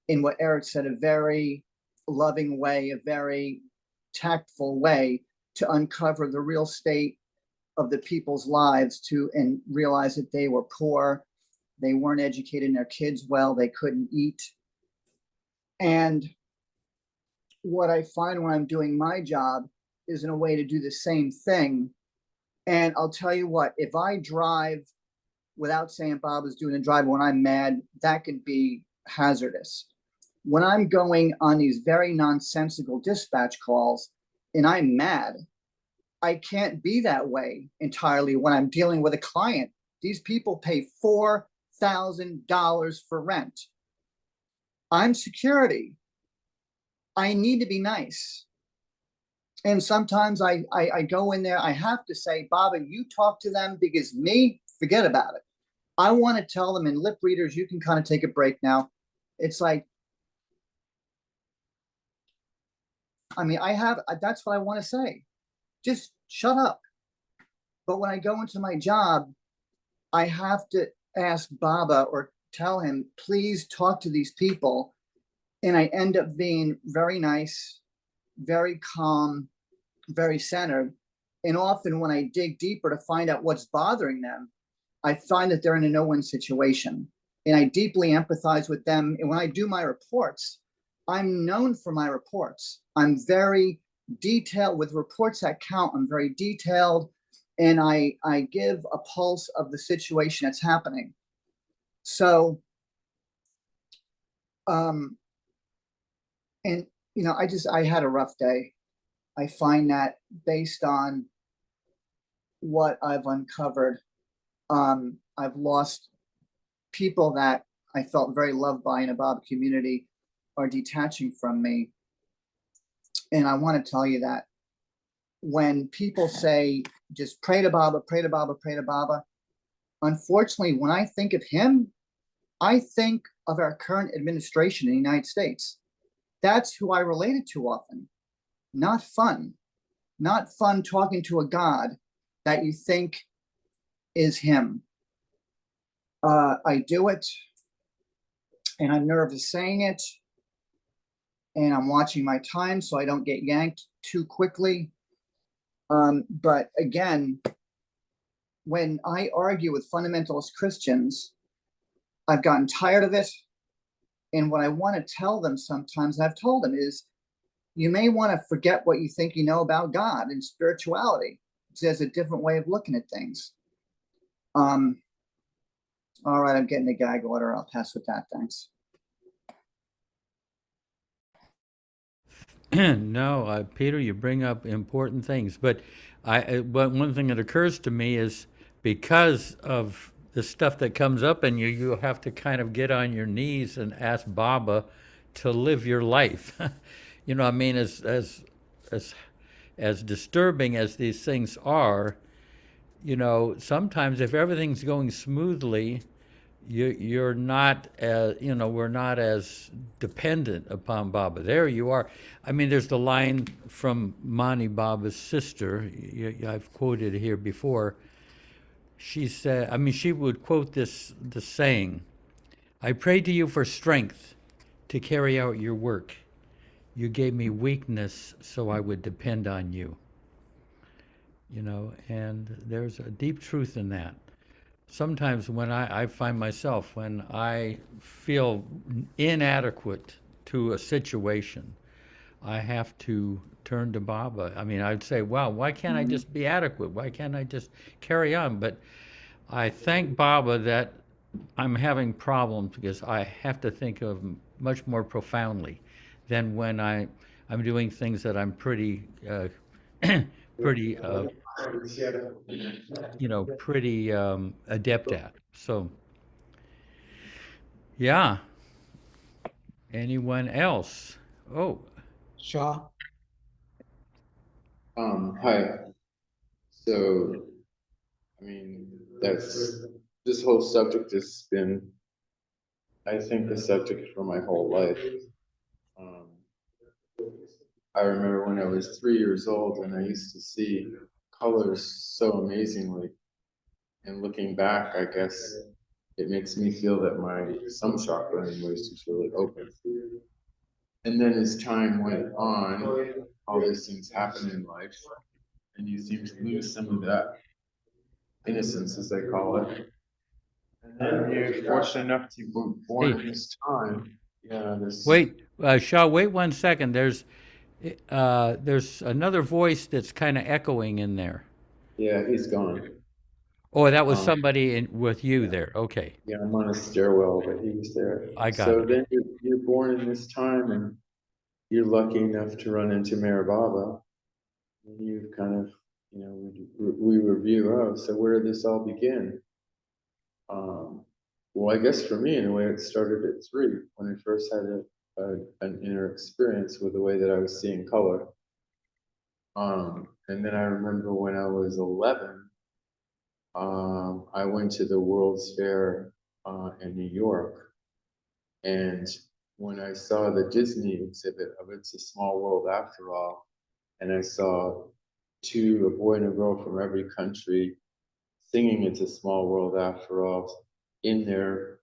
Speaker 12: in what Erich said, a very loving way, a very tactful way to uncover the real state of the people's lives and realize that they were poor, they weren't educating their kids well, they couldn't eat. And what I find when I'm doing my job is in a way to do the same thing. And I'll tell you what, if I drive without saying Baba's doing the drive when I'm mad, that could be hazardous. When I'm going on these very nonsensical dispatch calls and I'm mad, I can't be that way entirely when I'm dealing with a client. These people pay $4,000 for rent. I'm security. I need to be nice. And sometimes I go in there, I have to say, Baba, you talk to them, because me, forget about it. I want to tell them in lip readers, you can kind of take a break now. It's like, that's what I want to say. Just shut up. But when I go into my job, I have to ask Baba or tell him, please talk to these people. And I end up being very nice, very calm, very centered. And often when I dig deeper to find out what's bothering them, I find that they're in a no-win situation. And I deeply empathize with them. And when I do my reports, I'm known for my reports. I'm very detailed with reports that count. I'm very detailed. And I give a pulse of the situation that's happening. So And I had a rough day. I find that based on what I've uncovered, I've lost people that I felt very loved by in a Bob community are detaching from me. And I want to tell you that when people say, just pray to Baba, pray to Baba, pray to Baba, unfortunately, when I think of him, I think of our current administration in the United States. That's who I related to often. Not fun. Not fun talking to a God that you think is him. I do it, and I'm nervous saying it, and I'm watching my time so I don't get yanked too quickly. But again, when I argue with fundamentalist Christians, I've gotten tired of it. And what I want to tell them sometimes, I've told them, is you may want to forget what you think you know about God and spirituality. There's a different way of looking at things. All right, I'm getting the gag order. I'll pass with that. Thanks.
Speaker 1: No, Peter, you bring up important things, but one thing that occurs to me is because of the stuff that comes up in you, you have to kind of get on your knees and ask Baba to live your life. You know, I mean, as disturbing as these things are, you know, sometimes if everything's going smoothly, you're not as, you know, we're not as dependent upon Baba. There you are. I mean, there's the line from Mani Baba's sister, I've quoted here before. She said, I mean, she would quote the saying, I pray to you for strength to carry out your work. You gave me weakness so I would depend on you. You know, and there's a deep truth in that. Sometimes when I find myself, when I feel inadequate to a situation, I have to turn to Baba. I mean, I'd say, wow, why can't I just be adequate? Why can't I just carry on? But I thank Baba that I'm having problems because I have to think of much more profoundly than when I'm doing things that I'm pretty, pretty, you know, pretty adept at. So, yeah. Anyone else? Oh,
Speaker 7: Shaw.
Speaker 5: Hi. So, I mean, this whole subject has been, I think, the subject for my whole life. I remember when I was 3 years old and I used to see colors so amazingly. And looking back, I guess it makes me feel that my some chakra anyways is really open. And then as time went on, all these things happen in life, and you seem to lose some of that innocence, as they call it. And then you're fortunate enough to be born
Speaker 1: hey,
Speaker 5: in this time. Yeah, this.
Speaker 1: wait, Shaw, wait 1 second. There's another voice that's kind of echoing in there.
Speaker 5: Yeah, he's gone.
Speaker 1: Oh, that was somebody with you there. Okay,
Speaker 5: Yeah, I'm on a stairwell, but he was there.
Speaker 1: I got
Speaker 5: So
Speaker 1: it.
Speaker 5: then you're born in this time, and you're lucky enough to run into Mayor Baba. And you kind of, you know, we review, oh, so where did this all begin? Well, I guess for me, in a way, it started at 3 when I first had an inner experience with the way that I was seeing color. And then I remember when I was 11, I went to the World's Fair in New York. And when I saw the Disney exhibit of It's a Small World After All, and I saw a boy and a girl from every country singing It's a Small World After All in their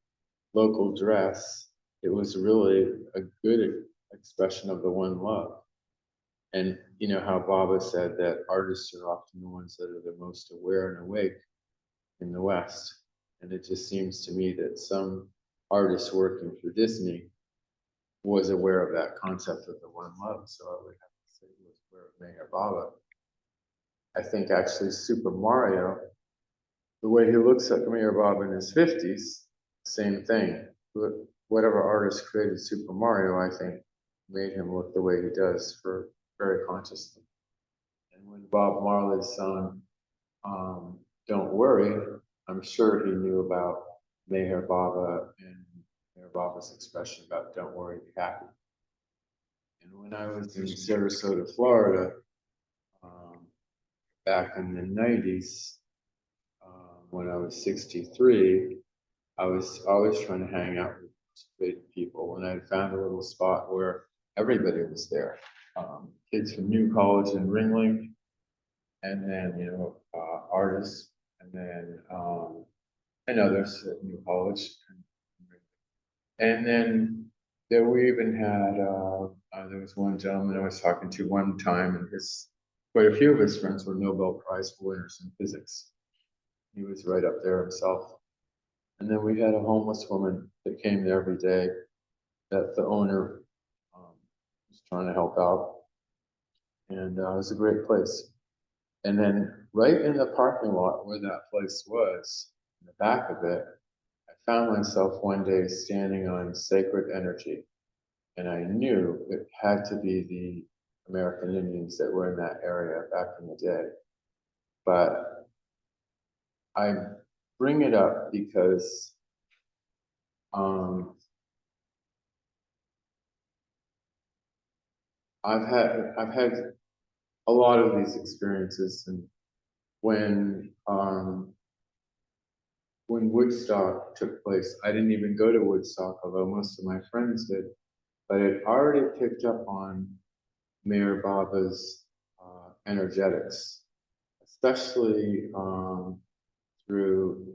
Speaker 5: local dress, it was really a good expression of the one love. And you know how Baba said that artists are often the ones that are the most aware and awake in the West. And it just seems to me that some artist working for Disney was aware of that concept of the one love. So I would have to say he was aware of Mayor Baba. I think actually Super Mario, the way he looks at Mayor Baba in his 50s, same thing. whatever artist created Super Mario, I think, made him look the way he does for very consciously. And when Bob Marley sung Don't Worry, I'm sure he knew about Meher Baba and Meher Baba's expression about don't worry, be happy. And when I was in Sarasota, Florida, back in the 90s, when I was 63, I was always trying to hang out with great people. And I found a little spot where everybody was there. Kids from New College in Ringling, and then, artists, and then, and others at New College. And then there we even had, there was one gentleman I was talking to one time, and quite a few of his friends were Nobel Prize winners in physics. He was right up there himself. And then we had a homeless woman that came there every day that the owner was trying to help out. And it was a great place. And then right in the parking lot where that place was, in the back of it, I found myself one day standing on sacred energy. And I knew it had to be the American Indians that were in that area back in the day. But I bring it up because I've had a lot of these experiences, and when Woodstock took place, I didn't even go to Woodstock, although most of my friends did, but it already picked up on Meher Baba's energetics, especially through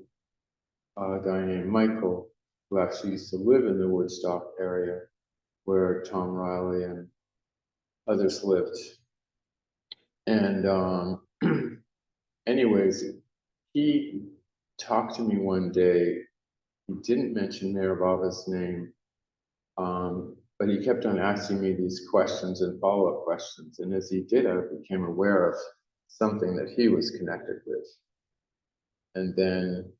Speaker 5: a guy named Michael, who actually used to live in the Woodstock area where Tom Riley and others lived. And anyways, he talked to me one day. He didn't mention Meher Baba's name, but he kept on asking me these questions and follow-up questions. And as he did, I became aware of something that he was connected with. And then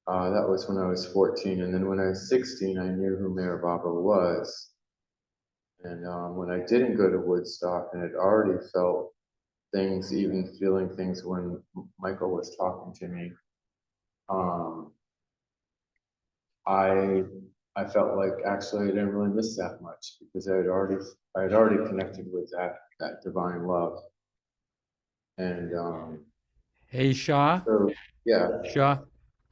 Speaker 5: that was when I was 14. And then when I was 16, I knew who Meher Baba was. And when I didn't go to Woodstock and had already felt things, even feeling things when Michael was talking to me, I felt like actually I didn't really miss that much because I had already connected with that divine love. And
Speaker 1: Hey, Shaw.
Speaker 5: so yeah.
Speaker 1: Shaw.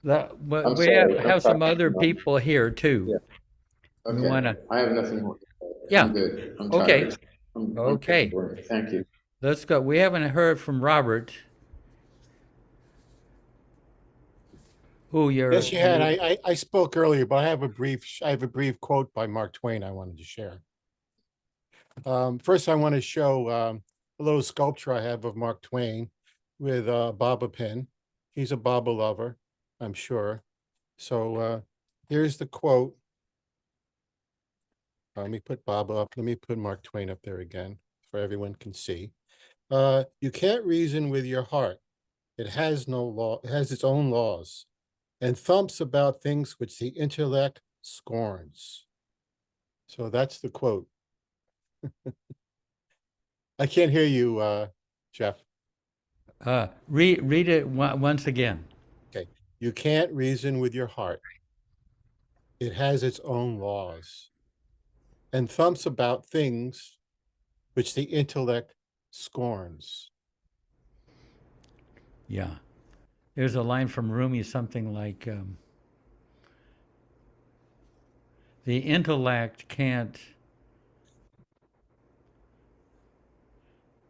Speaker 5: I'm
Speaker 1: We
Speaker 5: sorry,
Speaker 1: have some
Speaker 5: talking
Speaker 1: other
Speaker 5: too much.
Speaker 1: people here too.
Speaker 5: Yeah.
Speaker 1: We
Speaker 5: Okay.
Speaker 1: wanna.
Speaker 5: I have nothing more to say.
Speaker 1: Yeah.
Speaker 5: I'm good. I'm
Speaker 1: Okay.
Speaker 5: tired. I'm
Speaker 1: Okay.
Speaker 5: bored. Thank you.
Speaker 1: Let's go. We haven't heard from Robert. Who you're?
Speaker 6: Yes, you had. I spoke earlier, but I have a brief quote by Mark Twain I wanted to share. First, I want to show a little sculpture I have of Mark Twain with Baba pin. He's a Baba lover, I'm sure. So here's the quote. Let me put Baba up. Let me put Mark Twain up there again so everyone can see. You can't reason with your heart. It has no law. It has its own laws and thumps about things which the intellect scorns. So that's the quote. I can't hear you, Jeff.
Speaker 1: Read it once again.
Speaker 6: Okay. You can't reason with your heart. It has its own laws and thumps about things which the intellect scorns.
Speaker 1: Yeah. There's a line from Rumi, something like, the intellect can't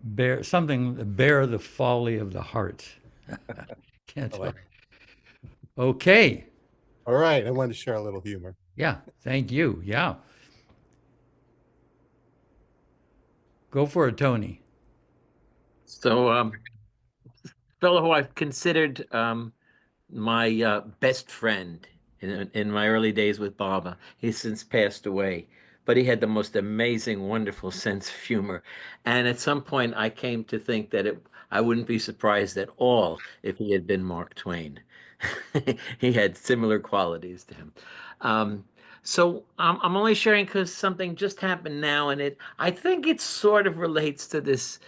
Speaker 1: bear the folly of the heart. Can't tell. Okay.
Speaker 6: All right. I wanted to share a little humor.
Speaker 1: Yeah. Thank you. Yeah. Go for it, Tony.
Speaker 9: So, fellow who I've considered my best friend in my early days with Baba. He's since passed away, but he had the most amazing, wonderful sense of humor. And at some point, I came to think that I wouldn't be surprised at all if he had been Mark Twain. He had similar qualities to him. So I'm only sharing because something just happened now, and I think it sort of relates to this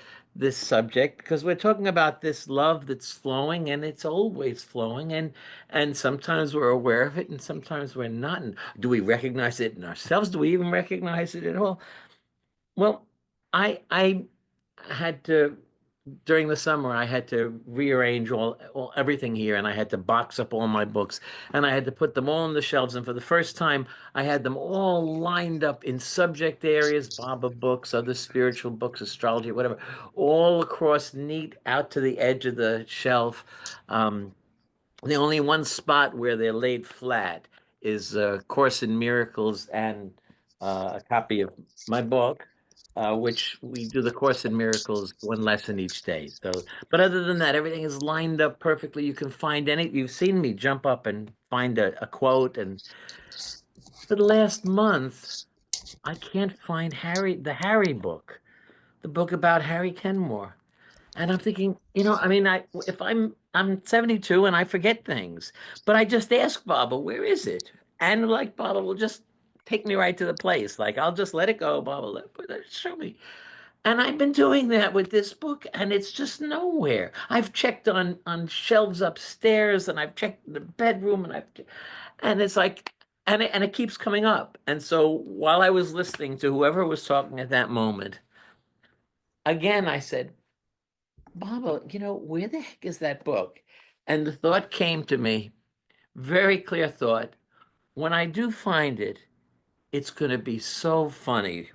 Speaker 9: subject because we're talking about this love that's flowing, and it's always flowing, and sometimes we're aware of it, and sometimes we're not. And do we recognize it in ourselves? Do we even recognize it at all? Well, I had to during the summer I had to rearrange all everything here, and I had to box up all my books, and I had to put them all on the shelves, and for the first time I had them all lined up in subject areas, Baba books, other spiritual books, astrology, whatever, all across neat out to the edge of the shelf. um, the only one spot where they're laid flat is Course in Miracles and a copy of my book, which we do the Course in Miracles one lesson each day. So, but other than that, everything is lined up perfectly. You can find any. You've seen me jump up and find a quote, and for the last month, I can't find the Harry book, the book about Harry Kenmore. And I'm thinking, I mean, if I'm 72 and I forget things, but I just ask Baba, where is it? And like Baba will just take me right to the place. Like I'll just let it go, Baba, show me. And I've been doing that with this book, and it's just nowhere. I've checked on shelves upstairs, and I've checked in the bedroom, and it's like, and it keeps coming up. And so while I was listening to whoever was talking at that moment, again I said, Baba, where the heck is that book? And the thought came to me, very clear thought. When I do find it, it's going to be so funny.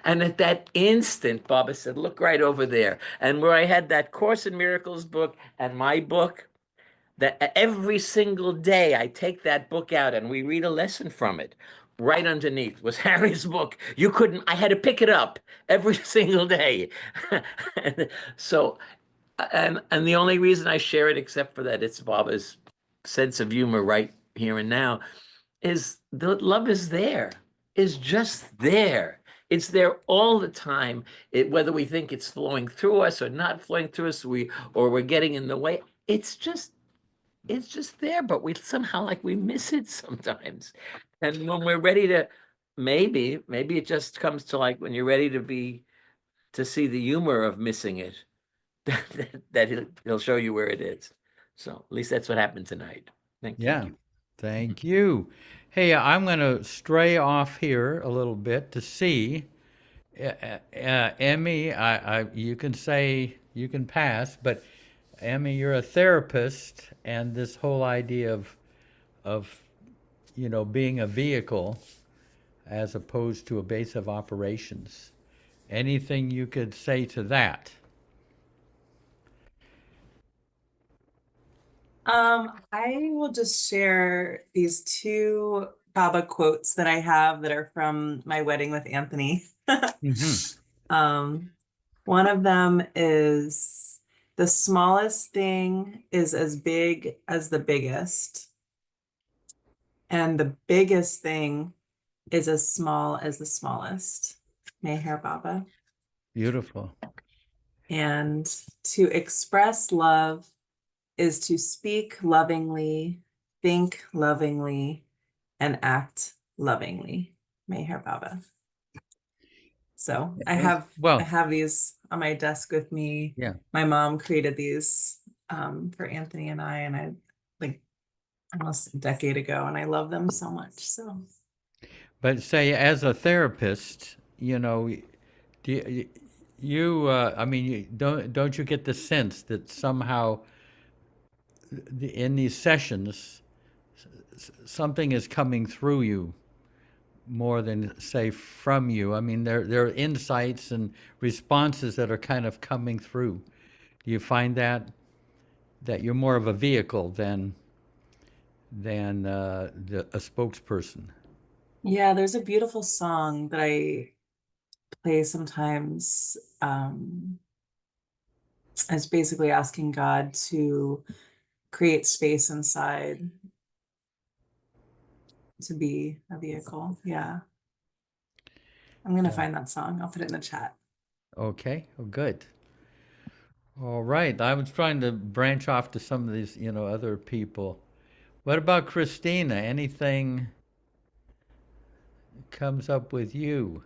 Speaker 9: And at that instant, Baba said, look right over there. And where I had that Course in Miracles book and my book, that every single day I take that book out and we read a lesson from it. Right underneath was Harry's book. I had to pick it up every single day. So, and the only reason I share it, except for that it's Baba's sense of humor right here and now, is the love is there, is just there. It's there all the time. Whether we think it's flowing through us or not flowing through us, or we're getting in the way, it's just there, but we somehow like we miss it sometimes. And when we're ready to, maybe it just comes to like when you're ready to see the humor of missing it, that he'll show you where it is. So at least that's what happened tonight. Thank
Speaker 1: Yeah.
Speaker 9: you.
Speaker 1: Thank you. Hey, I'm going to stray off here a little bit to see. Emmy, you can say you can pass, but Emmy, you're a therapist, and this whole idea of being a vehicle as opposed to a base of operations. Anything you could say to that?
Speaker 13: I will just share these two Baba quotes that I have that are from my wedding with Anthony.
Speaker 1: Mm-hmm.
Speaker 13: One of them is, the smallest thing is as big as the biggest, and the biggest thing is as small as the smallest. Meher Baba.
Speaker 1: Beautiful.
Speaker 13: And to express love is to speak lovingly, think lovingly, and act lovingly. Meher Baba. So I have these on my desk with me.
Speaker 1: Yeah.
Speaker 13: My mom created these for Anthony and I like almost a decade ago, and I love them so much. So,
Speaker 1: But say, as a therapist, do I mean, don't you get the sense that somehow in these sessions something is coming through you more than say from you? I mean, there are insights and responses that are kind of coming through. Do you find that you're more of a vehicle than a spokesperson?
Speaker 13: yeah, there's a beautiful song that I play sometimes. It's basically asking God to create space inside to be a vehicle. Yeah. I'm going to find that song. I'll put it in the chat.
Speaker 1: Okay, oh, good. All right. I was trying to branch off to some of these, other people. What about Christina? Anything comes up with you?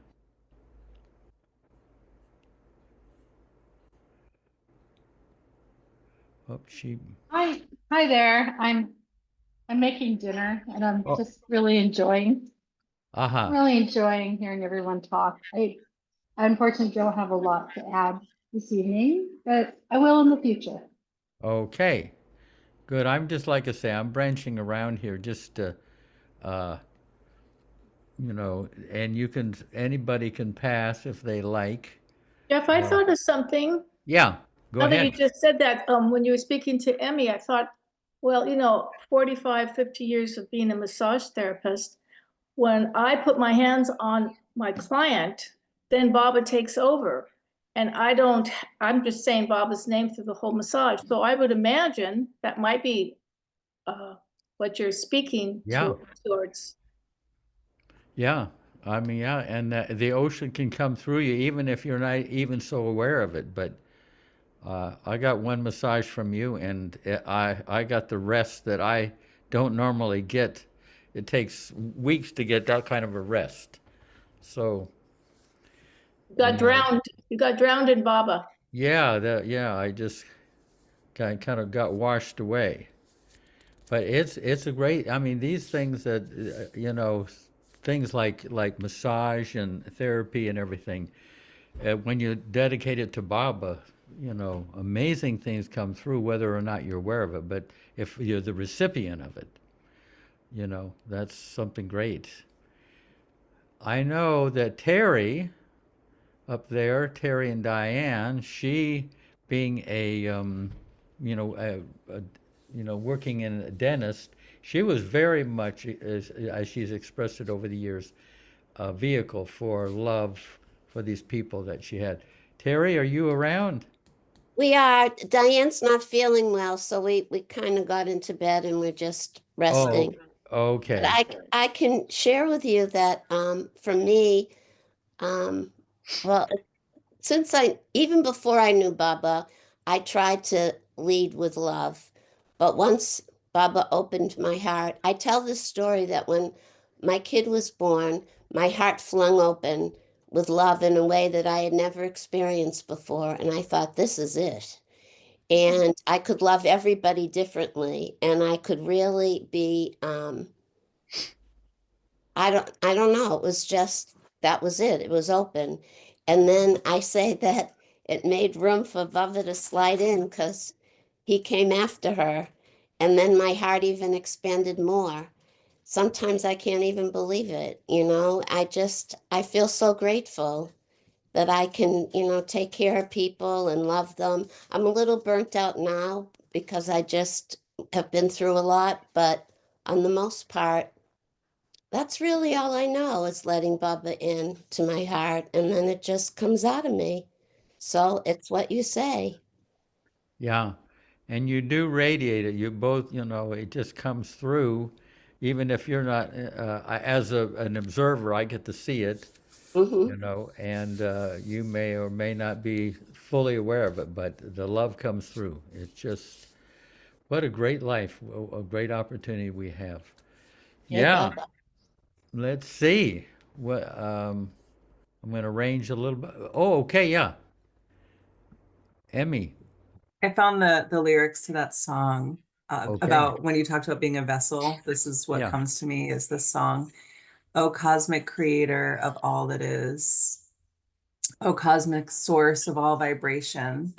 Speaker 1: Oh, she.
Speaker 14: Hi there. I'm making dinner and I'm
Speaker 1: Oh,
Speaker 14: just really enjoying
Speaker 1: uh-huh.
Speaker 14: hearing everyone talk. I unfortunately don't have a lot to add this evening, but I will in the future.
Speaker 1: Okay. Good. I'm just like I say, I'm branching around here just to, uh, and anybody can pass if they like.
Speaker 4: Jeff, I thought of something.
Speaker 1: Yeah, go
Speaker 4: Now that you
Speaker 1: ahead.
Speaker 4: just said that, when you were speaking to Emmy, I thought, well, 45, 50 years of being a massage therapist, when I put my hands on my client, then Baba takes over. And I'm just saying Baba's name through the whole massage. So I would imagine that might be what you're speaking
Speaker 1: Yeah,
Speaker 4: towards.
Speaker 1: yeah. I mean, yeah, and the ocean can come through you even if you're not even so aware of it. But I got one massage from you, and I got the rest that I don't normally get. It takes weeks to get that kind of a rest. So,
Speaker 4: You got drowned. You got drowned in Baba.
Speaker 1: yeah, I just kind of got washed away. But it's a great. I mean, these things that things like massage and therapy and everything. When you dedicate it to Baba, amazing things come through, whether or not you're aware of it. But if you're the recipient of it, that's something great. I know that Terry up there, Terry and Diane, she being you know, working in a dentist, she was very much, as she's expressed it over the years, a vehicle for love for these people that she had. Terry, are you around?
Speaker 15: We are. Diane's not feeling well, so we kind of got into bed and we're just
Speaker 1: Oh,
Speaker 15: resting. But
Speaker 1: okay.
Speaker 15: I can share with you that for me, um, well, since even before I knew Baba, I tried to lead with love. But once Baba opened my heart, I tell this story that when my kid was born, my heart flung open with love in a way that I had never experienced before. And I thought, this is it. And I could love everybody differently. And I could really be, I don't know. It was just, that was it. It was open. And then I say that it made room for Bubba to slide in because he came after her. And then my heart even expanded more. Sometimes I can't even believe it. I feel so grateful that I can, take care of people and love them. I'm a little burnt out now because I just have been through a lot, but on the most part, that's really all I know is letting Bubba in to my heart, and then it just comes out of me. So it's what you say.
Speaker 1: Yeah. And you do radiate it. You both, it just comes through. Even if you're not, as an observer, I get to see it,
Speaker 15: Hmm.
Speaker 1: and you may or may not be fully aware of it, but the love comes through. It's just, what a great life, a great opportunity we have.
Speaker 15: Hey,
Speaker 1: Yeah.
Speaker 15: Bubba.
Speaker 1: Let's see. What I'm going to arrange a little bit. Oh, okay, yeah. Emmy.
Speaker 13: I found the lyrics to that song
Speaker 1: Okay.
Speaker 13: about when you talked about being a vessel. This is what
Speaker 1: Yeah.
Speaker 13: comes to me is this song. O cosmic creator of all that is, O cosmic source of all vibration,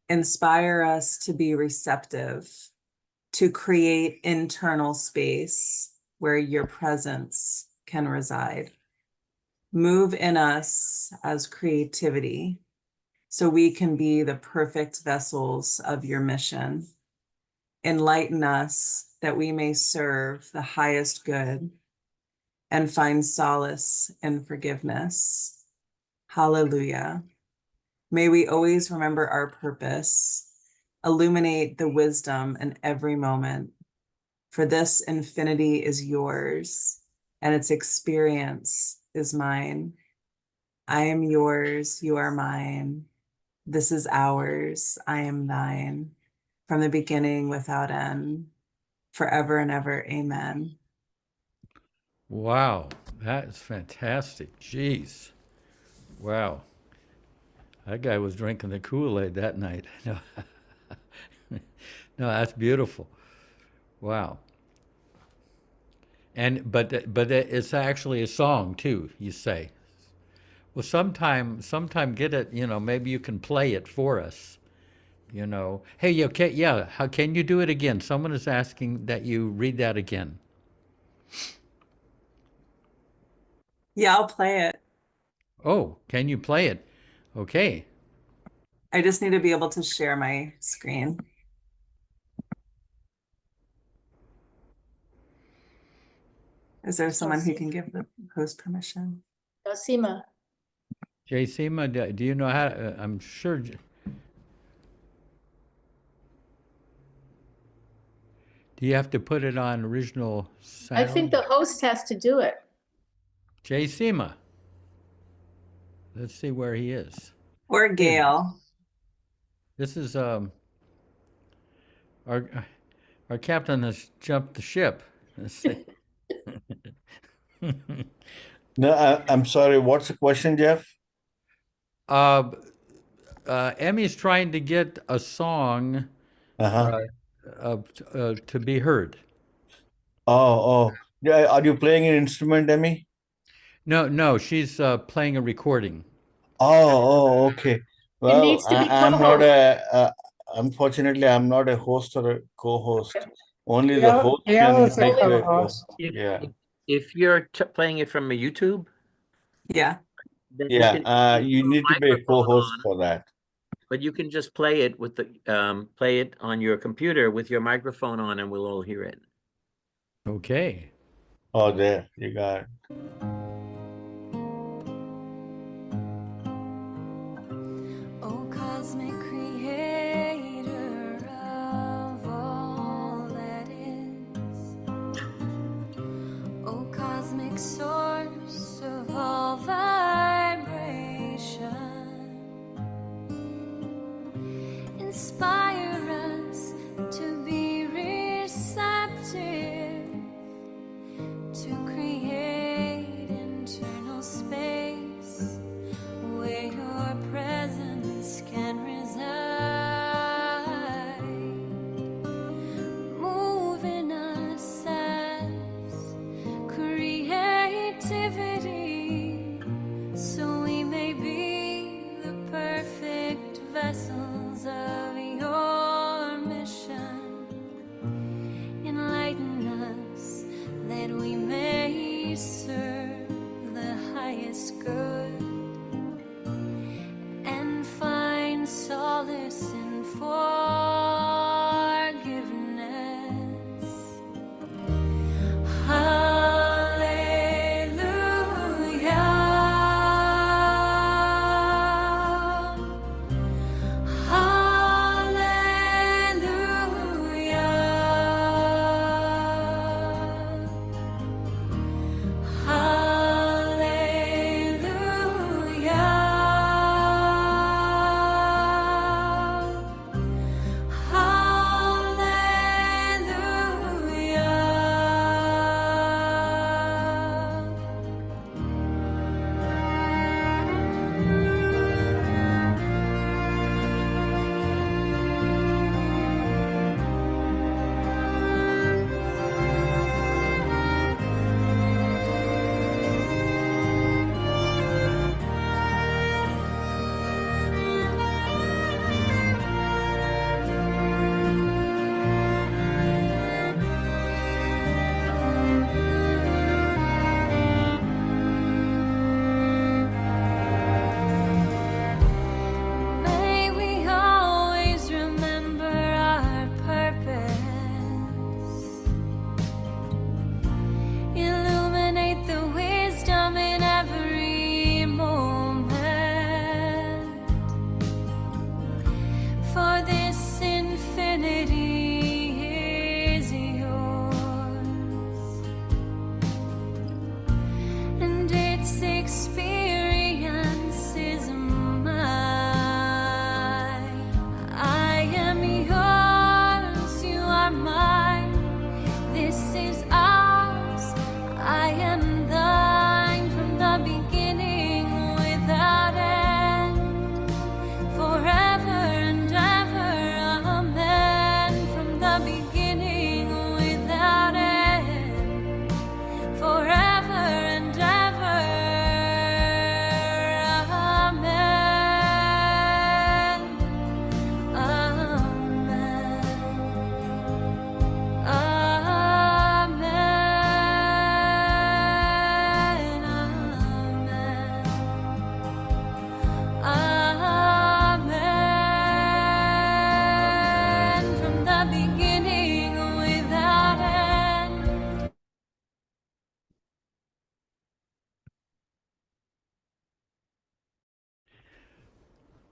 Speaker 13: inspire us to be receptive, to create internal space where your presence can reside. Move in us as creativity so we can be the perfect vessels of your mission. Enlighten us that we may serve the highest good and find solace in forgiveness. Hallelujah. May we always remember our purpose, illuminate the wisdom in every moment, for this infinity is yours and its experience is mine. I am yours, you are mine. This is ours, I am thine, from the beginning without end. forever and ever. Amen.
Speaker 1: Wow, that is fantastic. Jeez. Wow. That guy was drinking the Kool-Aid that night. No, no, that's beautiful. Wow. And but it's actually a song too, you say. Well, sometime get it, maybe you can play it for us, Hey, how can you do it again? Someone is asking that you read that again.
Speaker 13: Yeah, I'll play it.
Speaker 1: Oh, can you play it? Okay.
Speaker 13: I just need to be able to share my screen. Is there someone who can give the host permission?
Speaker 4: Seema.
Speaker 1: Jay Seema, do you know how? I'm sure. Do you have to put it on original sound?
Speaker 4: I think the host has to do it.
Speaker 1: Jay Seema. Let's see where he is.
Speaker 13: Or Gail.
Speaker 1: This is our captain has jumped the ship. Let's see.
Speaker 16: No, I'm sorry. What's the question, Jeff?
Speaker 1: Emmy's trying to get a song to be heard.
Speaker 16: Oh. Yeah, are you playing an instrument, Emmy?
Speaker 1: No, she's playing a recording.
Speaker 16: Oh, okay. Well,
Speaker 4: needs to be
Speaker 16: I'm not unfortunately, I'm not a host or a co-host. Only the host can
Speaker 8: is a
Speaker 16: make a
Speaker 8: co-host.
Speaker 16: Yeah.
Speaker 9: If you're playing it from a YouTube,
Speaker 13: Yeah.
Speaker 9: then
Speaker 16: Yeah, you need to be a co-host for that.
Speaker 9: but you can just play it with the play it on your computer with your microphone on, and we'll all hear it.
Speaker 1: Okay.
Speaker 16: Oh, there you got it.
Speaker 17: O cosmic creator of all that is, O cosmic source of all vibration, inspire us to be receptive, to create internal space where your presence can reside.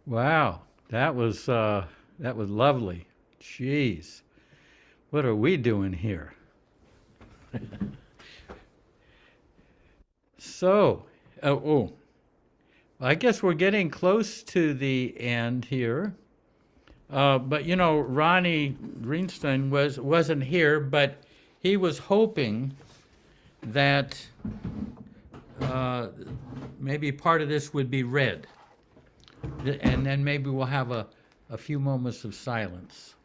Speaker 1: Wow, that was lovely. Jeez, what are we doing here? So, I guess we're getting close to the end here. But you know, Ronnie Greenstein wasn't here, but he was hoping that maybe part of this would be read, and then maybe we'll have a few moments of silence.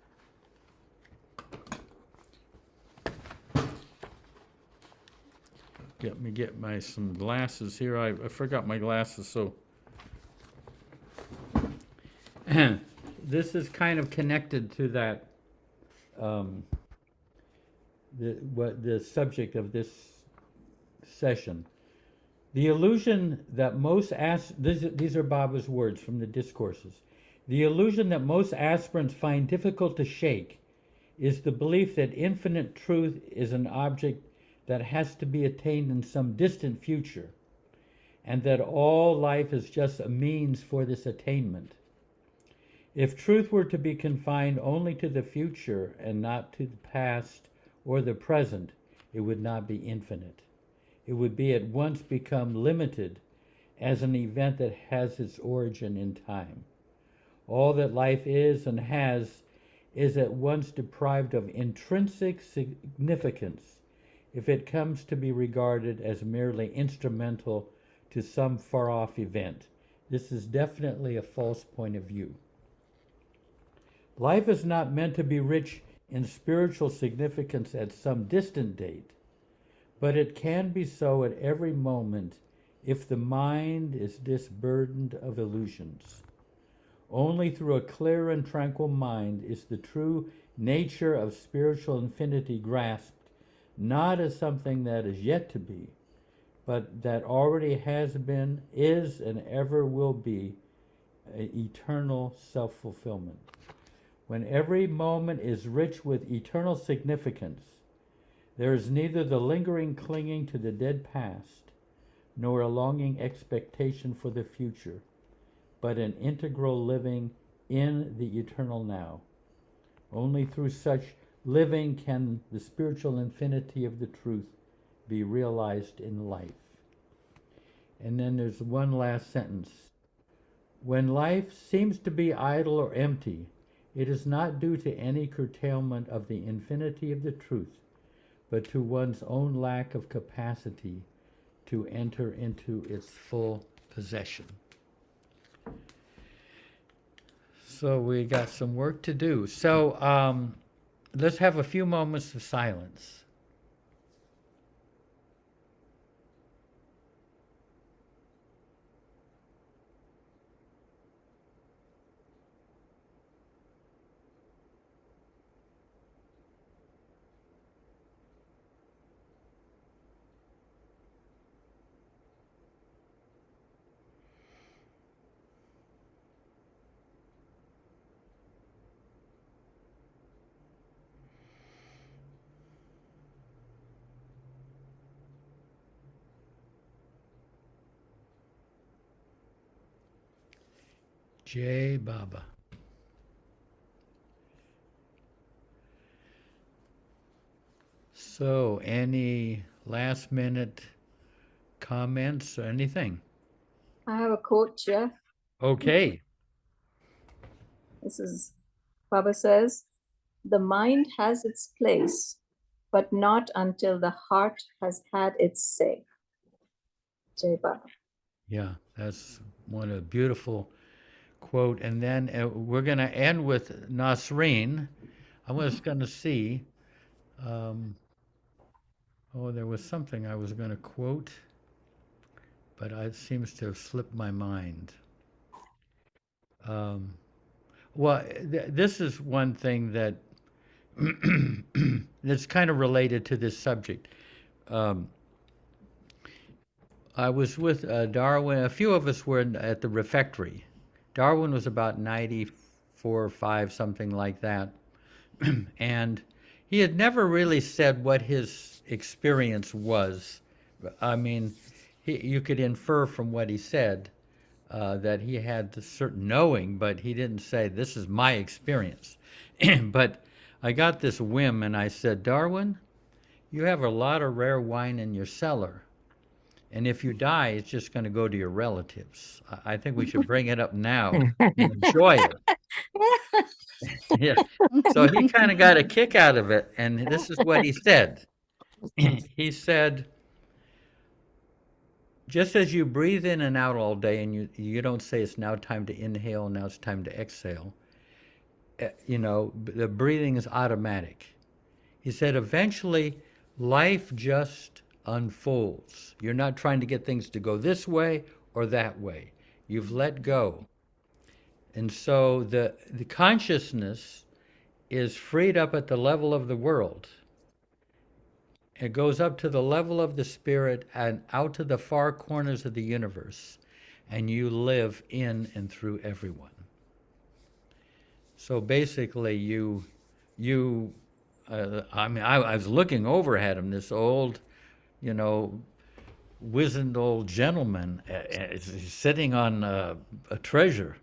Speaker 1: Let me get some glasses here. I forgot my glasses, so this is kind of connected to that. The subject of this session. The illusion that most these are Baba's words from the discourses. The illusion that most aspirants find difficult to shake is the belief that infinite truth is an object that has to be attained in some distant future, and that all life is just a means for this attainment. If truth were to be confined only to the future and not to the past or the present, it would not be infinite. It would be at once become limited as an event that has its origin in time. All that life is and has is at once deprived of intrinsic significance if it comes to be regarded as merely instrumental to some far-off event. This is definitely a false point of view. Life is not meant to be rich in spiritual significance at some distant date, but it can be so at every moment if the mind is disburdened of illusions. Only through a clear and tranquil mind is the true nature of spiritual infinity grasped, not as something that is yet to be, but that already has been, is, and ever will be eternal self-fulfillment. When every moment is rich with eternal significance, there is neither the lingering clinging to the dead past, nor a longing expectation for the future, but an integral living in the eternal now. Only through such living can the spiritual infinity of the truth be realized in life. And then there's one last sentence. When life seems to be idle or empty, it is not due to any curtailment of the infinity of the truth, but to one's own lack of capacity to enter into its full possession. So we got some work to do. So let's have a few moments of silence. Jai Baba. So, any last minute comments or anything?
Speaker 2: I have a quote, Jeff.
Speaker 1: Okay.
Speaker 2: This is Baba says, "The mind has its place, but not until the heart has had its say." Jai Baba.
Speaker 1: Yeah, that's one a beautiful quote. And then we're going to end with Nasreen. I was going to see. There was something I was going to quote, but it seems to have slipped my mind. This is one thing that that's kind of related to this subject. I was with Darwin. A few of us were at the refectory. Darwin was about 94 or 5, something like that. And he had never really said what his experience was. I mean, you could infer from what he said. that he had a certain knowing, but he didn't say, this is my experience. But I got this whim and I said, Darwin, you have a lot of rare wine in your cellar. And if you die, it's just going to go to your relatives. I think we should bring it up now and enjoy it. Yeah. So he kind of got a kick out of it. And this is what he said. He said, just as you breathe in and out all day and you don't say it's now time to inhale, now it's time to exhale, the breathing is automatic. He said, eventually, life just unfolds. You're not trying to get things to go this way or that way. You've let go. And so the consciousness is freed up at the level of the world. It goes up to the level of the spirit and out to the far corners of the universe. And you live in and through everyone. So basically, I was looking over at him, this old, wizened old gentleman, he's sitting on a treasure.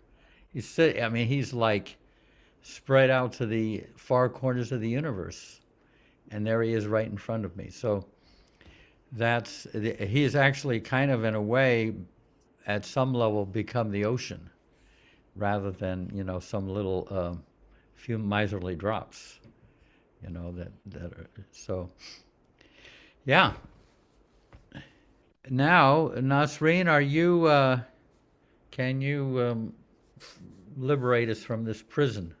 Speaker 1: He's like spread out to the far corners of the universe, and there he is right in front of me. So he's actually kind of, in a way, at some level, become the ocean, rather than some little few miserly drops. So yeah. Now, Nasreen, can you liberate us from this prison?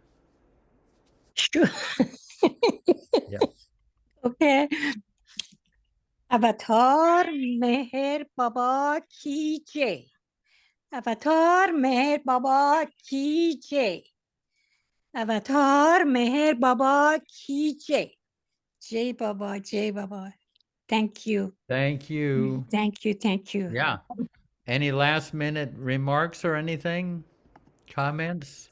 Speaker 18: Sure.
Speaker 1: Yeah.
Speaker 18: Okay. Avatar Meher Baba Ki Jai. Avatar Meher Baba Ki Jai. Avatar Meher Baba Ki Jai. Jai Baba, Jai Baba. Thank you.
Speaker 1: Thank you.
Speaker 18: Thank you. Thank you.
Speaker 1: Yeah. Any last minute remarks or anything? Comments?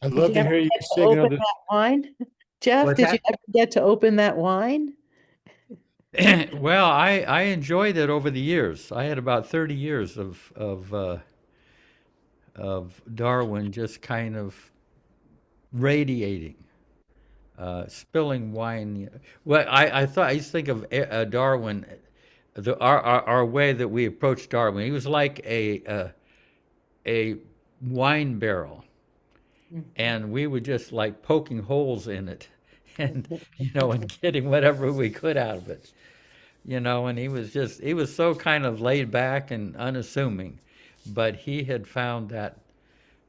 Speaker 6: I'd love to hear you sing
Speaker 11: open
Speaker 6: another.
Speaker 11: that wine? Jeff,
Speaker 1: What's
Speaker 11: did you
Speaker 1: that?
Speaker 11: ever get to open that wine?
Speaker 1: Well, I enjoyed it over the years. I had about 30 years of Darwin just kind of radiating, spilling wine. Well, I used to think of Darwin, our way that we approached Darwin. He was like a wine barrel, and we were just like poking holes in it, and and getting whatever we could out of it. And he was so kind of laid back and unassuming, but he had found that,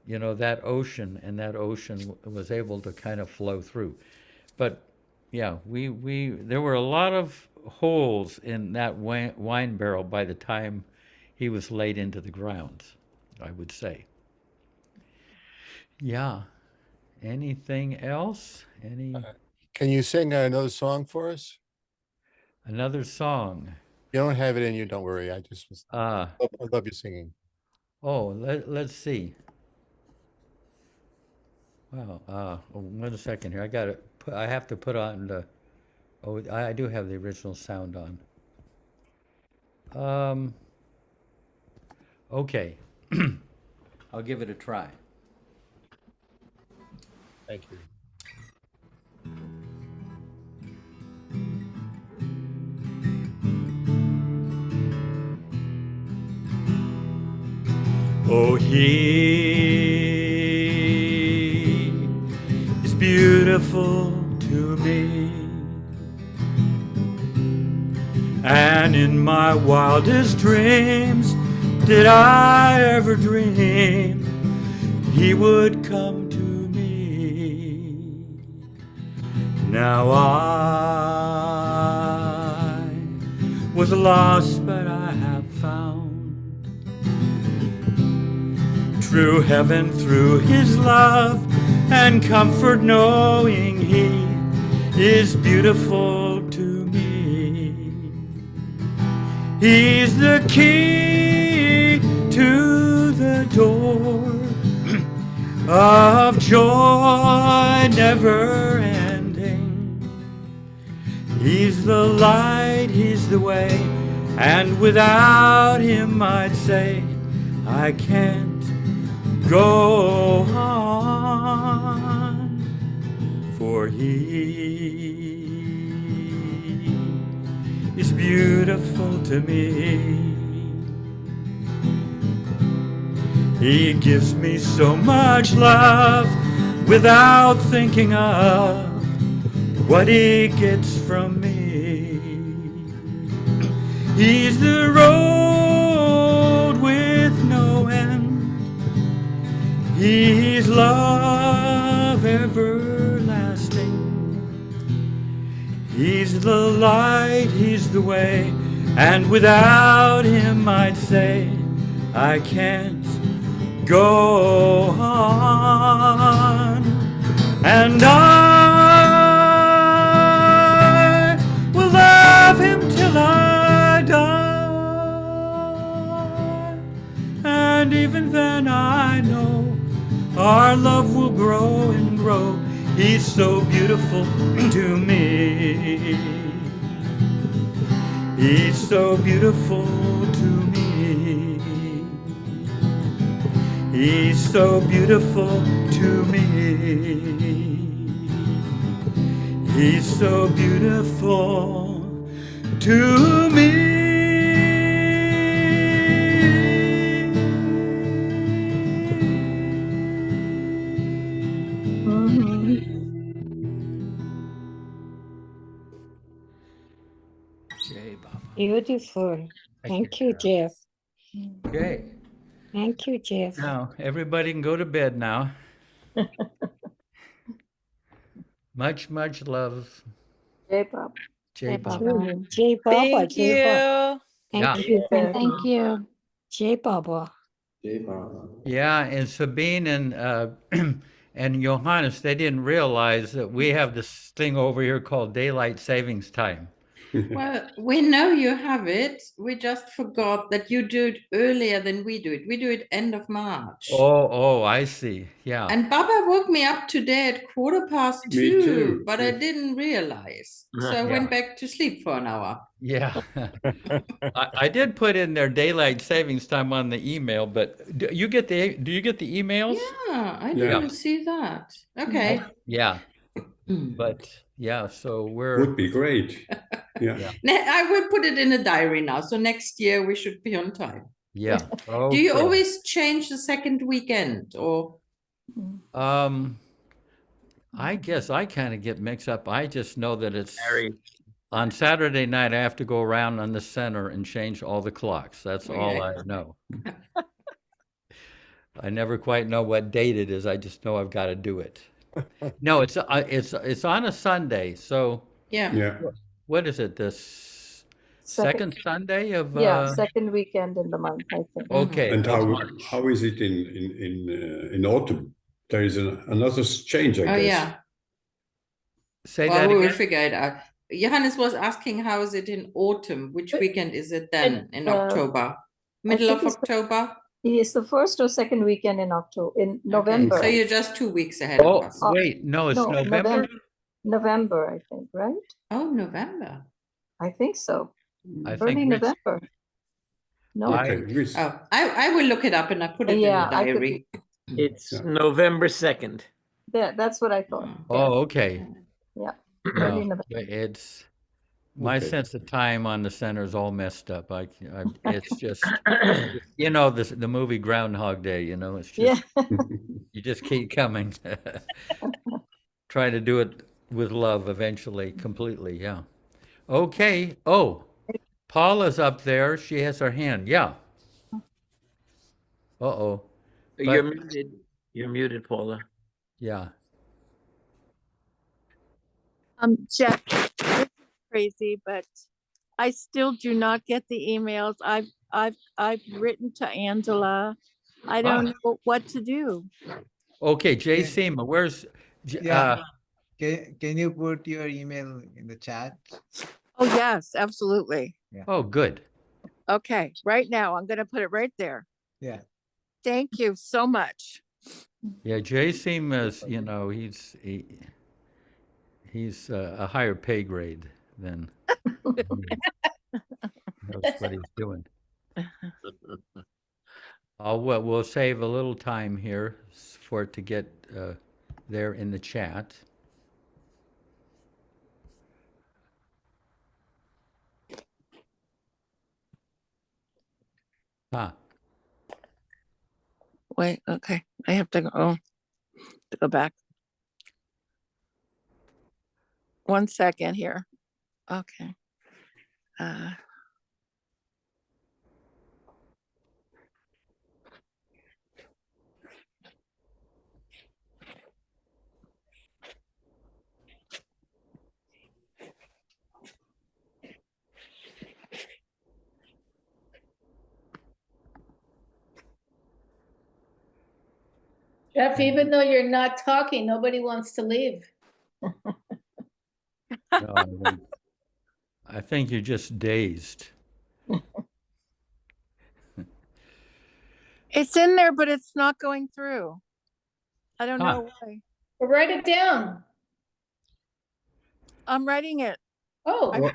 Speaker 1: that ocean, and that ocean was able to kind of flow through. But yeah, there were a lot of holes in that wine barrel by the time he was laid into the ground, I would say. Yeah. Anything else?
Speaker 6: Can you sing another song for us?
Speaker 1: Another song.
Speaker 6: You don't have it in you, don't worry. I love you singing.
Speaker 1: Oh, let's see. Wow. 1 second here. I have to put on the. Oh, I do have the original sound on. Okay. I'll give it a try.
Speaker 6: Thank you.
Speaker 19: Oh, he is beautiful to me, and in my wildest dreams did I ever dream he would come to me. Now I was lost, but I have found true heaven through his love and comfort, knowing he is beautiful to me. He's the key to the door of joy never ending. He's the light, he's the way, and without him I'd say I can't go on, for he is beautiful to me. He gives me so much love without thinking of what he gets from me. He's the road with no end. He's love everlasting. He's the light, he's the way, and without him I'd say I can't go on. And I will love him till I die. And even then I know our love will grow and grow. He's so beautiful to me. He's so beautiful to me. He's so beautiful to me. He's so beautiful to me. Jai Baba.
Speaker 18: Beautiful. Thank you, Jeff.
Speaker 1: Okay.
Speaker 18: Thank you, Jeff.
Speaker 1: Now, everybody can go to bed now. Much, much love.
Speaker 2: Jai Baba.
Speaker 1: Jai Baba.
Speaker 18: True. Jai Baba.
Speaker 14: Thank
Speaker 18: Jai Baba.
Speaker 14: you.
Speaker 1: Yeah.
Speaker 18: Thank you. Thank you.
Speaker 14: Thank you.
Speaker 18: Jai Baba.
Speaker 1: Yeah, and Sabine and Johannes, they didn't realize that we have this thing over here called daylight savings time.
Speaker 20: Well, we know you have it. We just forgot that you do it earlier than we do it. We do it end of March.
Speaker 1: Oh, I see. Yeah.
Speaker 20: And Baba woke me up today at 2:15,
Speaker 19: Me too.
Speaker 20: but I didn't realize. So I
Speaker 1: Yeah.
Speaker 20: went back to sleep for an hour.
Speaker 1: Yeah. I did put in their daylight savings time on the email, but do you get the emails?
Speaker 20: Yeah, I
Speaker 19: Yeah.
Speaker 20: didn't see that. Okay.
Speaker 1: Yeah. But yeah, so
Speaker 19: Would be great. Yeah.
Speaker 20: I will put it in a diary now. So next year we should be on time.
Speaker 1: Yeah.
Speaker 20: Do you
Speaker 1: Okay.
Speaker 20: always change the second weekend or?
Speaker 1: I guess I kind of get mixed up. I just know that it's
Speaker 9: Harry.
Speaker 1: on Saturday night. I have to go around on the center and change all the clocks. That's all
Speaker 20: Okay.
Speaker 1: I know. I never quite know what date it is. I just know I've got to do it. No, it's on a Sunday. So
Speaker 20: Yeah.
Speaker 19: Yeah.
Speaker 1: what is it? This second Sunday of
Speaker 2: Yeah, second weekend in the month, I think.
Speaker 1: okay.
Speaker 19: And
Speaker 1: of March.
Speaker 19: how is it in autumn? There is another change, I
Speaker 20: Oh
Speaker 19: guess.
Speaker 20: yeah.
Speaker 1: Say
Speaker 20: Well,
Speaker 1: that
Speaker 20: we will
Speaker 1: again.
Speaker 20: figure it out. Johannes was asking how is it in autumn? Which weekend is it then in October? Middle of October?
Speaker 2: It's the first or second weekend in October, in
Speaker 20: Okay,
Speaker 2: November.
Speaker 20: so you're just 2 weeks ahead of us.
Speaker 1: Wait, no, it's
Speaker 2: No,
Speaker 1: November.
Speaker 2: November, I think, right?
Speaker 20: Oh, November.
Speaker 2: I think so.
Speaker 1: I
Speaker 2: Early
Speaker 1: think Rich-
Speaker 2: November. No.
Speaker 19: Okay, Rich.
Speaker 20: Oh, I will look it up and I put it
Speaker 2: Yeah,
Speaker 20: in the
Speaker 2: I could
Speaker 20: diary.
Speaker 9: It's November 2nd.
Speaker 2: That's what I thought.
Speaker 1: Oh, okay.
Speaker 2: Yeah.
Speaker 1: No,
Speaker 2: Early November.
Speaker 1: it's my
Speaker 19: Okay.
Speaker 1: sense of time on the center is all messed up. It's just you know the movie Groundhog Day. You know, it's just you just keep coming. Try to do it with love eventually, completely. Yeah. Okay. Oh, Paula's up there. She has her hand. Yeah. Uh-oh.
Speaker 9: You're muted. You're muted, Paula.
Speaker 1: Yeah.
Speaker 21: Jeff, this is crazy, but I still do not get the emails. I've written to Angela. I don't know what to do.
Speaker 1: Okay, Jay Seema, where's
Speaker 7: Yeah. Can you put your email in the chat?
Speaker 21: Oh yes, absolutely.
Speaker 1: Oh, good.
Speaker 21: Okay, right now I'm gonna put it right there.
Speaker 7: Yeah.
Speaker 21: Thank you so much.
Speaker 1: Yeah, Jay Seema's, you know, he's a higher pay grade than knows what he's doing. We'll save a little time here for it to get there in the chat. Ah,
Speaker 21: Wait, okay. I have to go back. 1 second here. Okay.
Speaker 4: Jeff, even though you're not talking, nobody wants to leave.
Speaker 1: no, I think you're just dazed.
Speaker 21: It's in there, but it's not going through. I don't
Speaker 1: Huh.
Speaker 21: know why.
Speaker 4: Well, write it down.
Speaker 21: I'm writing it.
Speaker 4: Oh,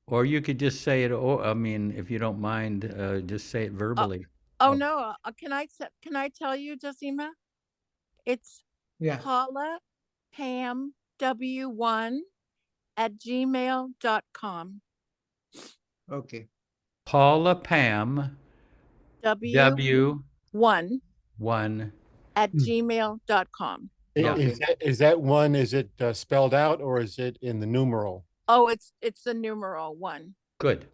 Speaker 1: Or you could just say it, or, I mean, if you don't mind, just say it verbally.
Speaker 21: Oh no, can I tell you, Josima? It's
Speaker 7: Yeah.
Speaker 21: Paula Pam W1 at gmail.com.
Speaker 7: Okay.
Speaker 1: Paula Pam
Speaker 21: W1
Speaker 1: 1
Speaker 21: at gmail.com.
Speaker 1: Yeah.
Speaker 6: Is that one, is it spelled out or is it in the numeral?
Speaker 21: Oh, it's the numeral 1.
Speaker 1: Good.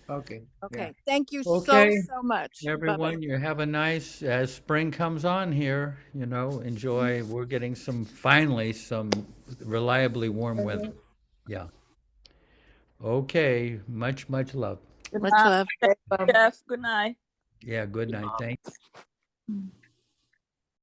Speaker 7: Okay.
Speaker 21: Okay.
Speaker 7: Yeah.
Speaker 21: Thank you
Speaker 1: Okay,
Speaker 21: so much.
Speaker 1: everyone,
Speaker 21: Bye-bye.
Speaker 1: you have a nice, as spring comes on here, enjoy. We're getting finally some reliably warm weather. Yeah. Okay, much love.
Speaker 21: Much love.
Speaker 10: Jeff, good night.
Speaker 1: Yeah, good night. Thanks.